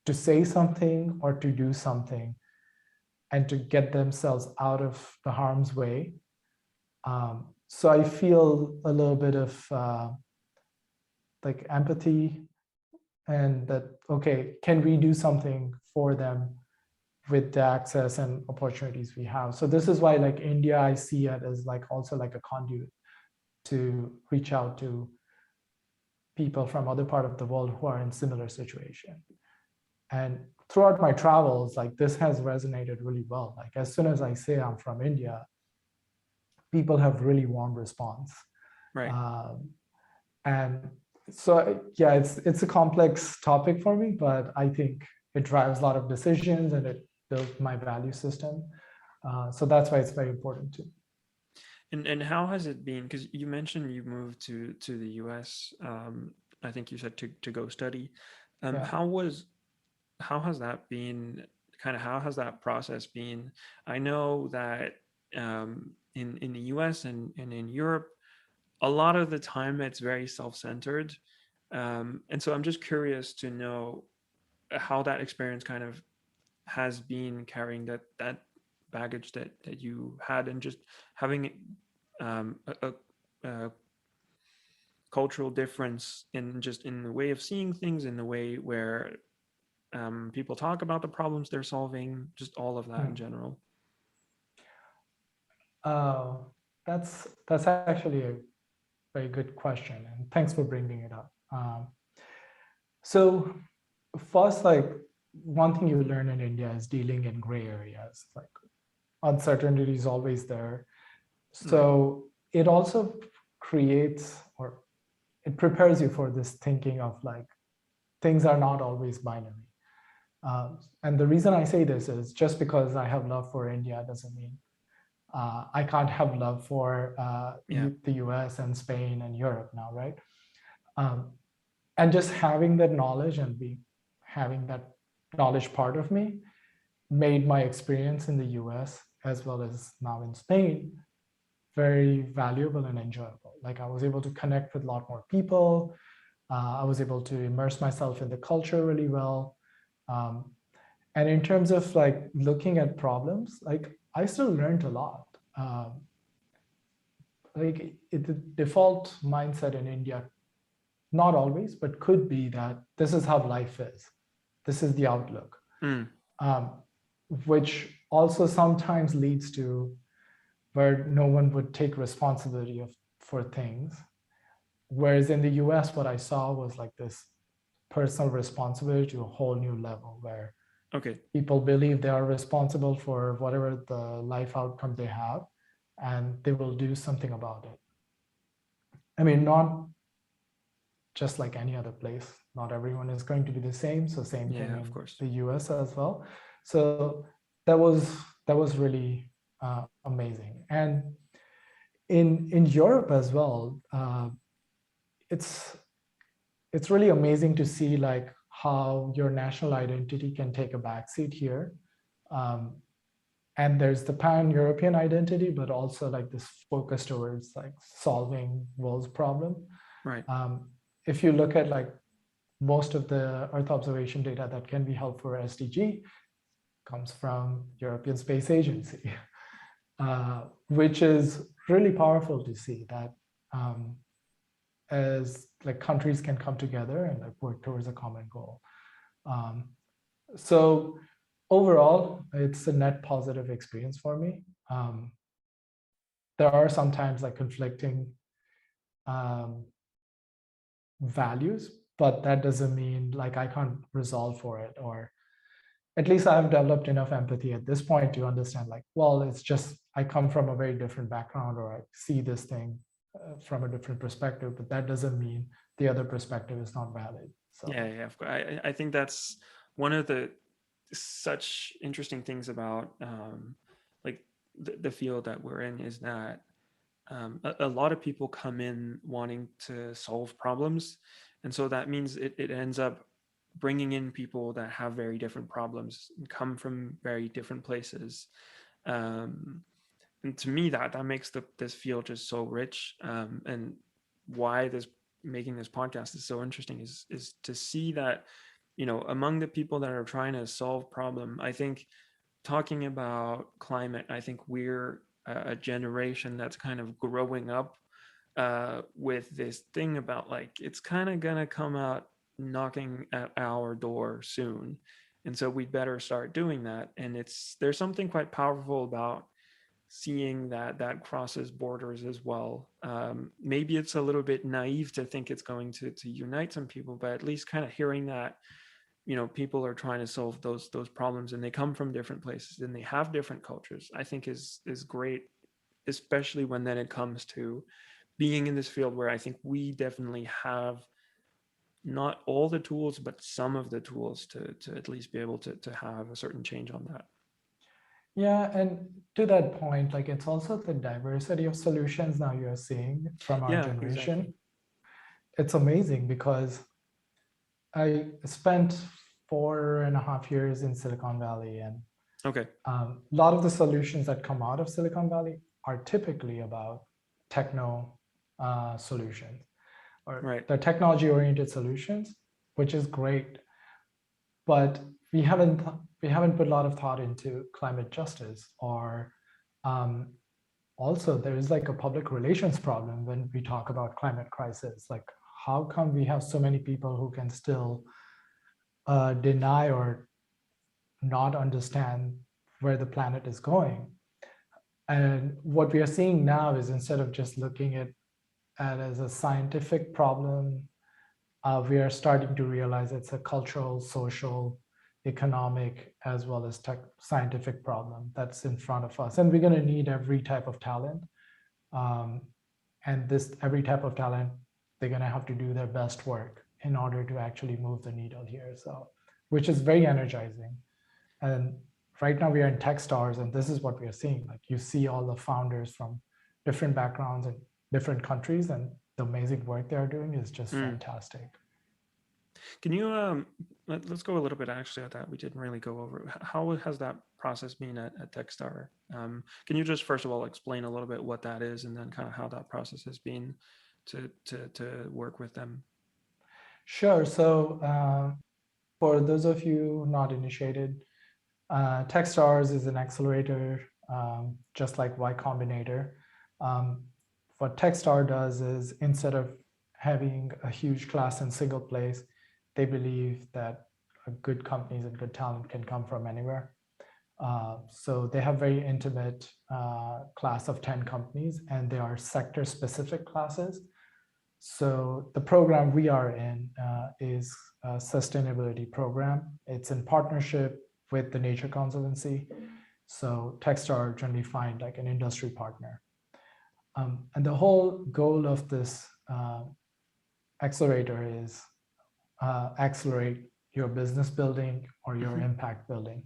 to say something or to do something and to get themselves out of the harm's way. So I feel a little bit of like empathy, and that, okay, can we do something for them with the access and opportunities we have? So this is why like India, I see it as like also like a conduit to reach out to people from other part of the world who are in similar situation. And throughout my travels, like this has resonated really well. Like as soon as I say I'm from India, people have really warm response. And so, yeah, it's a complex topic for me, but I think it drives a lot of decisions and it builds my value system. So that's why it's very important too. And how has it been? Because you mentioned you moved to the US. I think you said to go study. Yeah. How has that been? Kind of how has that process been? I know that in the US and in Europe, a lot of the time it's very self-centered, and so I'm just curious to know how that experience kind of has been carrying that baggage that you had, and just having a cultural difference in just in the way of seeing things, in the way where people talk about the problems they're solving, just all of that in Hmm. general. Uh, that's actually a very good question, and thanks for bringing it up. So first, like one thing you learn in India is dealing in gray areas. Like uncertainty is always there. Right. So it also creates or it prepares you for this thinking of like things are not always binary. And the reason I say this is just because I have love for India doesn't mean I can't have love for Yeah. the US and Spain and Europe now, right? Um, and just having that knowledge and having that knowledge part of me made my experience in the US as well as now in Spain very valuable and enjoyable. Like I was able to connect with a lot more people. I was able to immerse myself in the culture really well. Um, and in terms of like looking at problems, like I still learned a lot. Like the default mindset in India, not always, but could be that this is how life is. This is the outlook, Mm. um, which also sometimes leads to where no one would take responsibility for things. Whereas in the US, what I saw was like this personal responsibility to a whole new level where Okay. people believe they are responsible for whatever the life outcome they have, and they will do something about it. I mean, not just like any other place, not everyone is going to be the same. So same thing Yeah, of in course. the US as well. So that was really amazing. And in Europe as well, it's it's really amazing to see like how your national identity can take a backseat here. Um, and there's the pan-European identity, but also like this focus towards like solving world's problem. Right. Um, if you look at like most of the Earth observation data that can be held for SDG comes from European Space Agency, which is really powerful to see that as like countries can come together and like work towards a common goal. Um, so overall, it's a net positive experience for me. There are sometimes like conflicting um, values, but that doesn't mean like I can't resolve for it, or at least I've developed enough empathy at this point to understand like, well, it's just I come from a very different background or I see this thing from a different perspective, but that doesn't mean the other perspective is not valid. Yeah, So yeah. I think that's one of the such interesting things about like the field that we're in is that a lot of people come in wanting to solve problems, and so that means it ends up bringing in people that have very different problems and come from very different places. Um, and to me, that makes this field just so rich. And why this making this podcast is so interesting is to see that, you know, among the people that are trying to solve problem, I think talking about climate, I think we're a generation that's kind of growing up with this thing about like it's kind of gonna come out knocking at our door soon, and so we'd better start doing that. And there's something quite powerful about seeing that crosses borders as well. Maybe it's a little bit naive to think it's going to unite some people, but at least kind of hearing that, you know, people are trying to solve those problems and they come from different places and they have different cultures, I think is great, especially when then it comes to being in this field where I think we definitely have not all the tools, but some of the tools to at least be able to have a certain change on that. Yeah, and to that point, like it's also the diversity of solutions now you're seeing from our Yeah, generation. exactly. It's amazing because I spent 4.5 years in Silicon Valley, and Okay. a lot of the solutions that come out of Silicon Valley are typically about techno solutions, or Right. they're technology-oriented solutions, which is great. But we haven't put a lot of thought into climate justice, or um, also there is like a public relations problem when we talk about climate crisis. Like, how come we have so many people who can still deny or not understand where the planet is going? And what we are seeing now is, instead of just looking at it as a scientific problem, we are starting to realize it's a cultural, social, economic, as well as scientific problem that's in front of us. And we're going to need every type of talent. Um, and this every type of talent, they're going to have to do their best work in order to actually move the needle here. So, which is very energizing. And right now we are in Techstars, and this is what we are seeing. Like, you see all the founders from different backgrounds and different countries, and the amazing work they are doing is just fantastic. Can you let's go a little bit actually at that. We didn't really go over how has that process been at Techstar. Can you just first of all explain a little bit what that is, and then kind of how that process has been to work with them? Sure. So for those of you not initiated, Techstars is an accelerator, just like Y Combinator. What Techstar does is, instead of having a huge class in single place, they believe that good companies and good talent can come from anywhere. So they have very intimate class of 10 companies, and they are sector specific classes. So the program we are in is a sustainability program. It's in partnership with the Nature Conservancy. So Techstar generally find like an industry partner. And the whole goal of this accelerator is accelerate your business building or your impact building.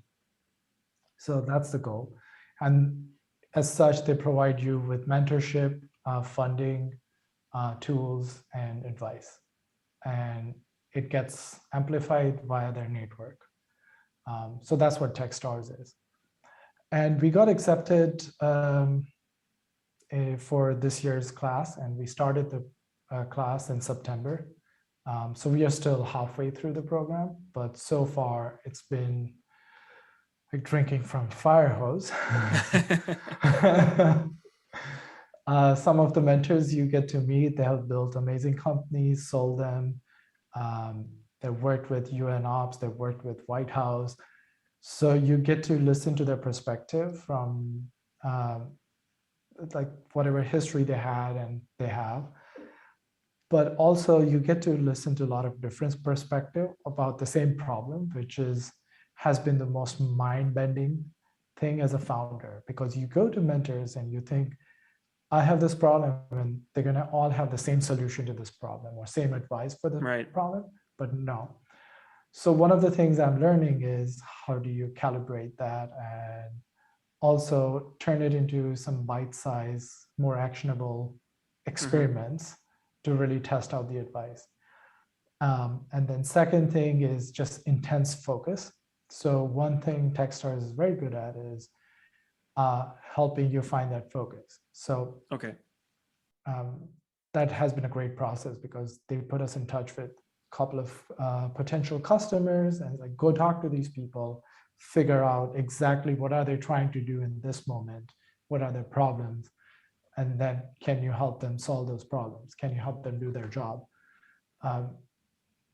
So that's the goal. And as such, they provide you with mentorship, funding, tools, and advice. And it gets amplified via their network. So that's what Techstars is. And we got accepted for this year's class, and we started the class in September. So we are still halfway through the program, but so far it's been like drinking from fire hose. Some of the mentors you get to meet, they have built amazing companies, sold them. They've worked with UN Ops, they've worked with White House. So you get to listen to their perspective from like whatever history they had and they have. But also you get to listen to a lot of different perspective about the same problem, which has been the most mind-bending thing as a founder, because you go to mentors and you think, I have this problem, and they're going to all have the same solution to this problem or same advice for the problem, but no. So one of the things I'm learning is, how do you calibrate that and also turn it into some bite-sized, more actionable experiments to really test out the advice. And then second thing is just intense focus. So one thing Techstars is very good at is helping you find that focus. So that has been a great process, because they put us in touch with a couple of potential customers, and like, go talk to these people, figure out exactly what are they trying to do in this moment, what are their problems, and then can you help them solve those problems? Can you help them do their job?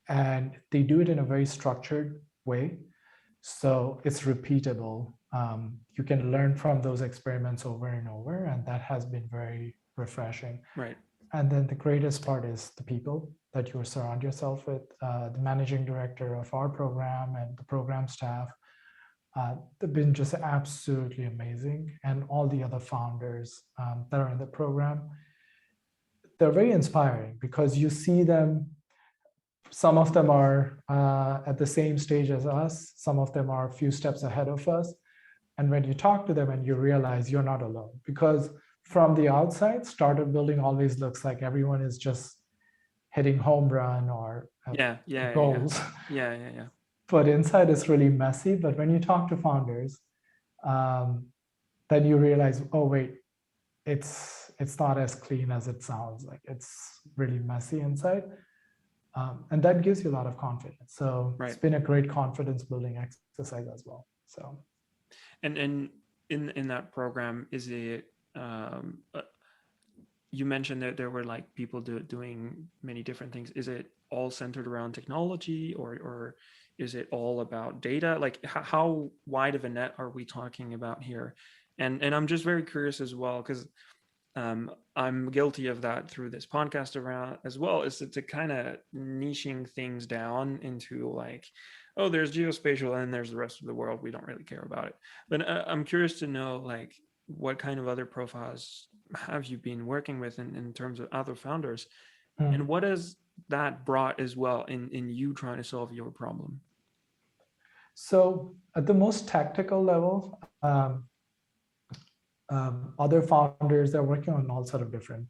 And they do it in a very structured way, so it's repeatable. You can learn from those experiments over and over, and that has been very refreshing. Right. And then the greatest part is the people that you surround yourself with. The managing director of our program and the program staff, they've been just absolutely amazing. And all the other founders that are in the program, they're very inspiring because you see them. Some of them are at the same stage as us. Some of them are a few steps ahead of us. And when you talk to them and you realize you're not alone, because from the outside, startup building always looks like everyone is just hitting home run or goals. Yeah. But inside it's really messy. But when you talk to founders, then you realize, oh wait, it's not as clean as it sounds. Like it's really messy inside. And that gives you a lot of confidence. So Right. It's been a great confidence building exercise as well. So, and in that program, is it you mentioned that there were like people doing many different things. Is it all centered around technology, or is it all about data? Like how wide of a net are we talking about here? And I'm just very curious as well, because I'm guilty of that through this podcast around as well, is to kind of niching things down into like, oh, there's geospatial and there's the rest of the world. We don't really care about it. But I'm curious to know, like, what kind of other profiles have you been working with in terms of other founders? And what has that brought as well in you trying to solve your problem? So at the most tactical level, other founders are working on all sort of different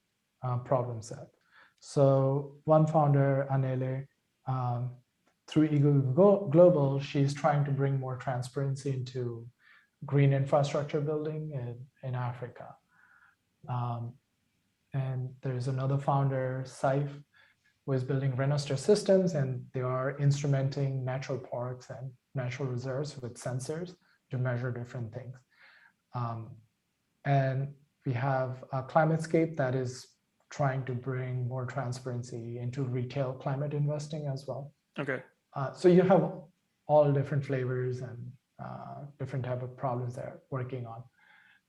problem set. So one founder, Anele, through Ego Global, she's trying to bring more transparency into green infrastructure building in Africa. And there's another founder, Saif, who is building Renoster systems, and they are instrumenting natural parks and natural reserves with sensors to measure different things. And we have a ClimateScape that is trying to bring more transparency into retail climate investing as well. Okay. So you have all different flavors and different type of problems they're working on.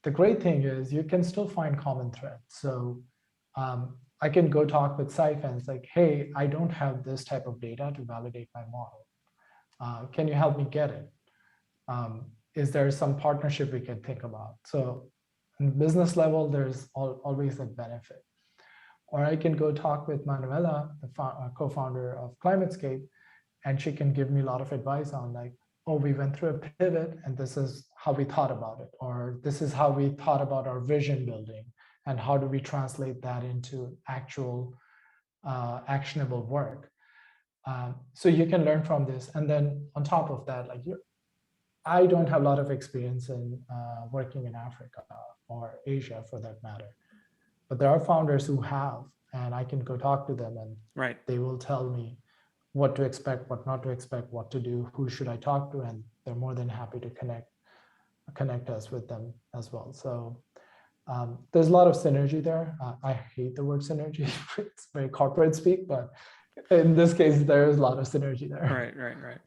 The great thing is you can still find common threads. So I can go talk with Saif and it's like, hey, I don't have this type of data to validate my model. Can you help me get it? Is there some partnership we can think about? So on the business level, there's always a benefit. Or I can go talk with Manuela, the co-founder of ClimateScape, and she can give me a lot of advice on like, oh, we went through a pivot and this is how we thought about it, or this is how we thought about our vision building, and how do we translate that into actual actionable work. So you can learn from this. And then on top of that, like I don't have a lot of experience in working in Africa or Asia for that matter, but there are founders who have, and I can go talk to them and they will tell me what to expect, what not to expect, what to do, who should I talk to, and they're more than happy to connect us with them as well. So there's a lot of synergy there. I hate the word synergy. It's very corporate speak, but in this case, there is a lot of synergy there. Right.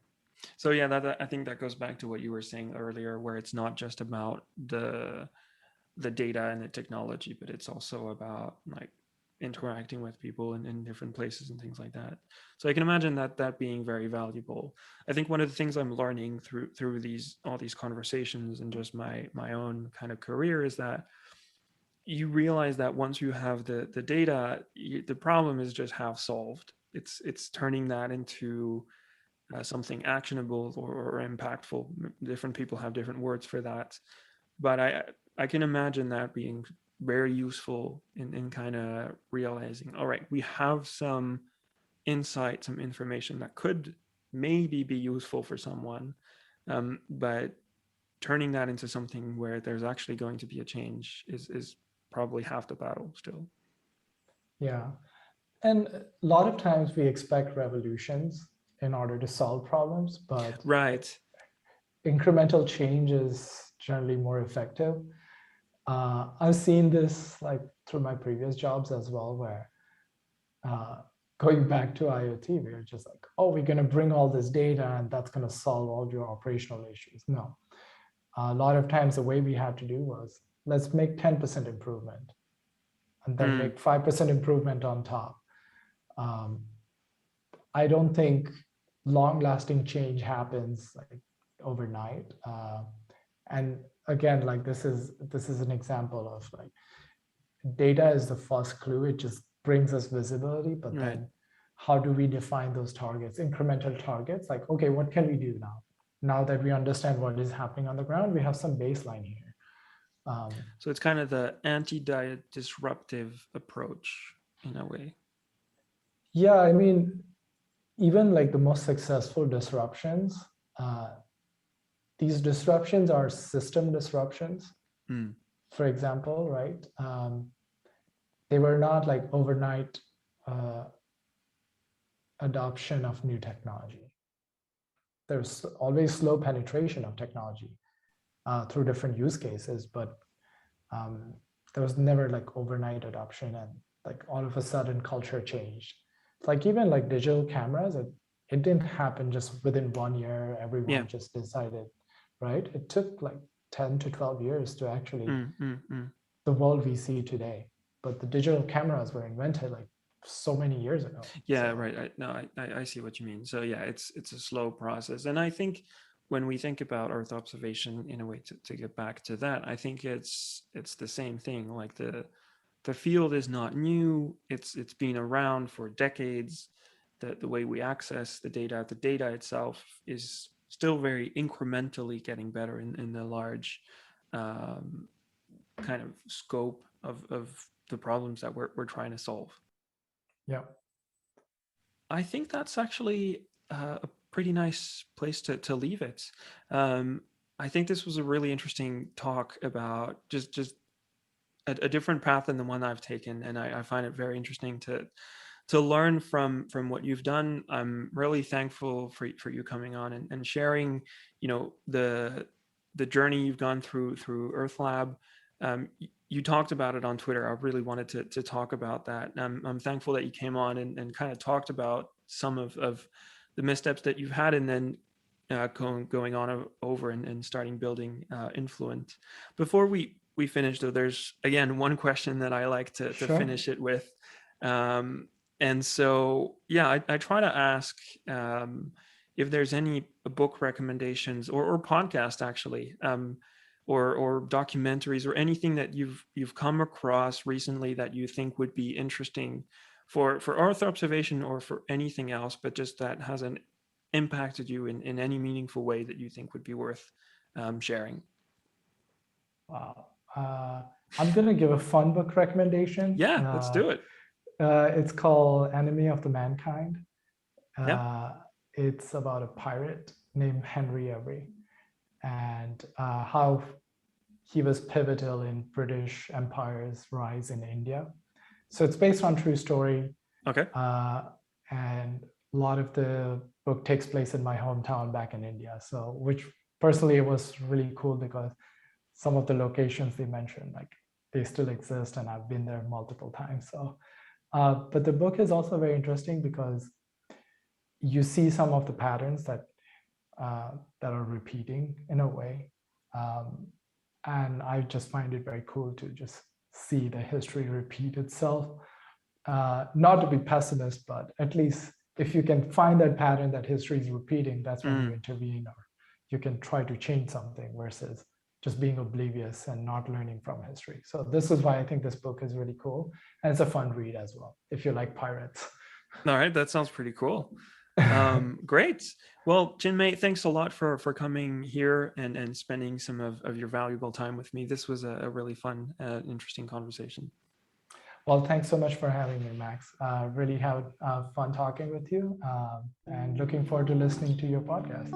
So yeah, I think that goes back to what you were saying earlier, where it's not just about the data and the technology, but it's also about like interacting with people in different places and things like that. So I can imagine that being very valuable. I think one of the things I'm learning through all these conversations and just my own kind of career is that you realize that once you have the data, the problem is just half solved. It's turning that into something actionable or impactful. Different people have different words for that, but I can imagine that being very useful in kind of realizing, all right, we have some insight, some information that could maybe be useful for someone, but turning that into something where there's actually going to be a change is probably half the battle still. Yeah. And a lot of times we expect revolutions in order to solve problems, but incremental change is generally more effective. I've seen this like through my previous jobs as well, where going back to IoT, we were just like, oh, we're going to bring all this data and that's going to solve all your operational issues. No. A lot of times the way we had to do was, let's make 10% improvement and then make 5% improvement on top. I don't think long-lasting change happens like overnight. And again, like this is an example of like data is the first clue. It just brings us visibility, but Right. then how do we define those targets, incremental targets? Like, okay, what can we do now? Now that we understand what is happening on the ground, we have some baseline here. So it's kind of the anti-diet disruptive approach in a way. Yeah, I mean, even like the most successful disruptions, these disruptions are system disruptions. For example, right? They were not like overnight adoption of new technology. There's always slow penetration of technology through different use cases, but there was never like overnight adoption and like all of a sudden culture changed. Like even like digital cameras, it didn't happen just within 1 year, everyone just decided, right? It took like 10 to 12 years to actually the world we see today. But the digital cameras were invented like so many years ago. Yeah, so. Right. I see what you mean. So yeah, it's a slow process. And I think when we think about Earth observation in a way to get back to that, I think it's the same thing. Like the field is not new. It's been around for decades. The way we access the data itself is still very incrementally getting better in the large kind of scope of the problems that we're trying to solve. Yeah. I think that's actually a pretty nice place to leave it. I think this was a really interesting talk about just a different path than the one I've taken, and I find it very interesting to learn from what you've done. I'm really thankful for you coming on and sharing, the journey you've gone through Earthlab. You talked about it on Twitter. I really wanted to talk about that. I'm thankful that you came on and kind of talked about some of the missteps that you've had, and then going on over and starting building Influunt. Before we finish, though, there's again one question that I like to finish it with. And so, yeah, I try to ask if there's any book recommendations or podcast actually, or documentaries or anything that you've come across recently that you think would be interesting for Earth observation or for anything else, but just that hasn't impacted you in any meaningful way that you think would be worth sharing. Wow. I'm going to give a fun book recommendation. Yeah, let's do it. It's called Enemy of the Mankind. Yeah. It's about a pirate named Henry Avery and how he was pivotal in British Empire's rise in India. So it's based on true story. Okay. And a lot of the book takes place in my hometown back in India. So which personally was really cool because some of the locations they mentioned, like they still exist and I've been there multiple times. So, but the book is also very interesting because you see some of the patterns that are repeating in a way. And I just find it very cool to just see the history repeat itself. Not to be pessimist, but at least if you can find that pattern that history is repeating, that's when you intervene or you can try to change something versus just being oblivious and not learning from history. So this is why I think this book is really cool. And it's a fun read as well, if you like pirates. All right, that sounds pretty cool. Great. Well, Chinmay, thanks a lot for coming here and spending some of your valuable time with me. This was a really fun, interesting conversation. Well, thanks so much for having me, Max. Really had fun talking with you and looking forward to listening to your podcast.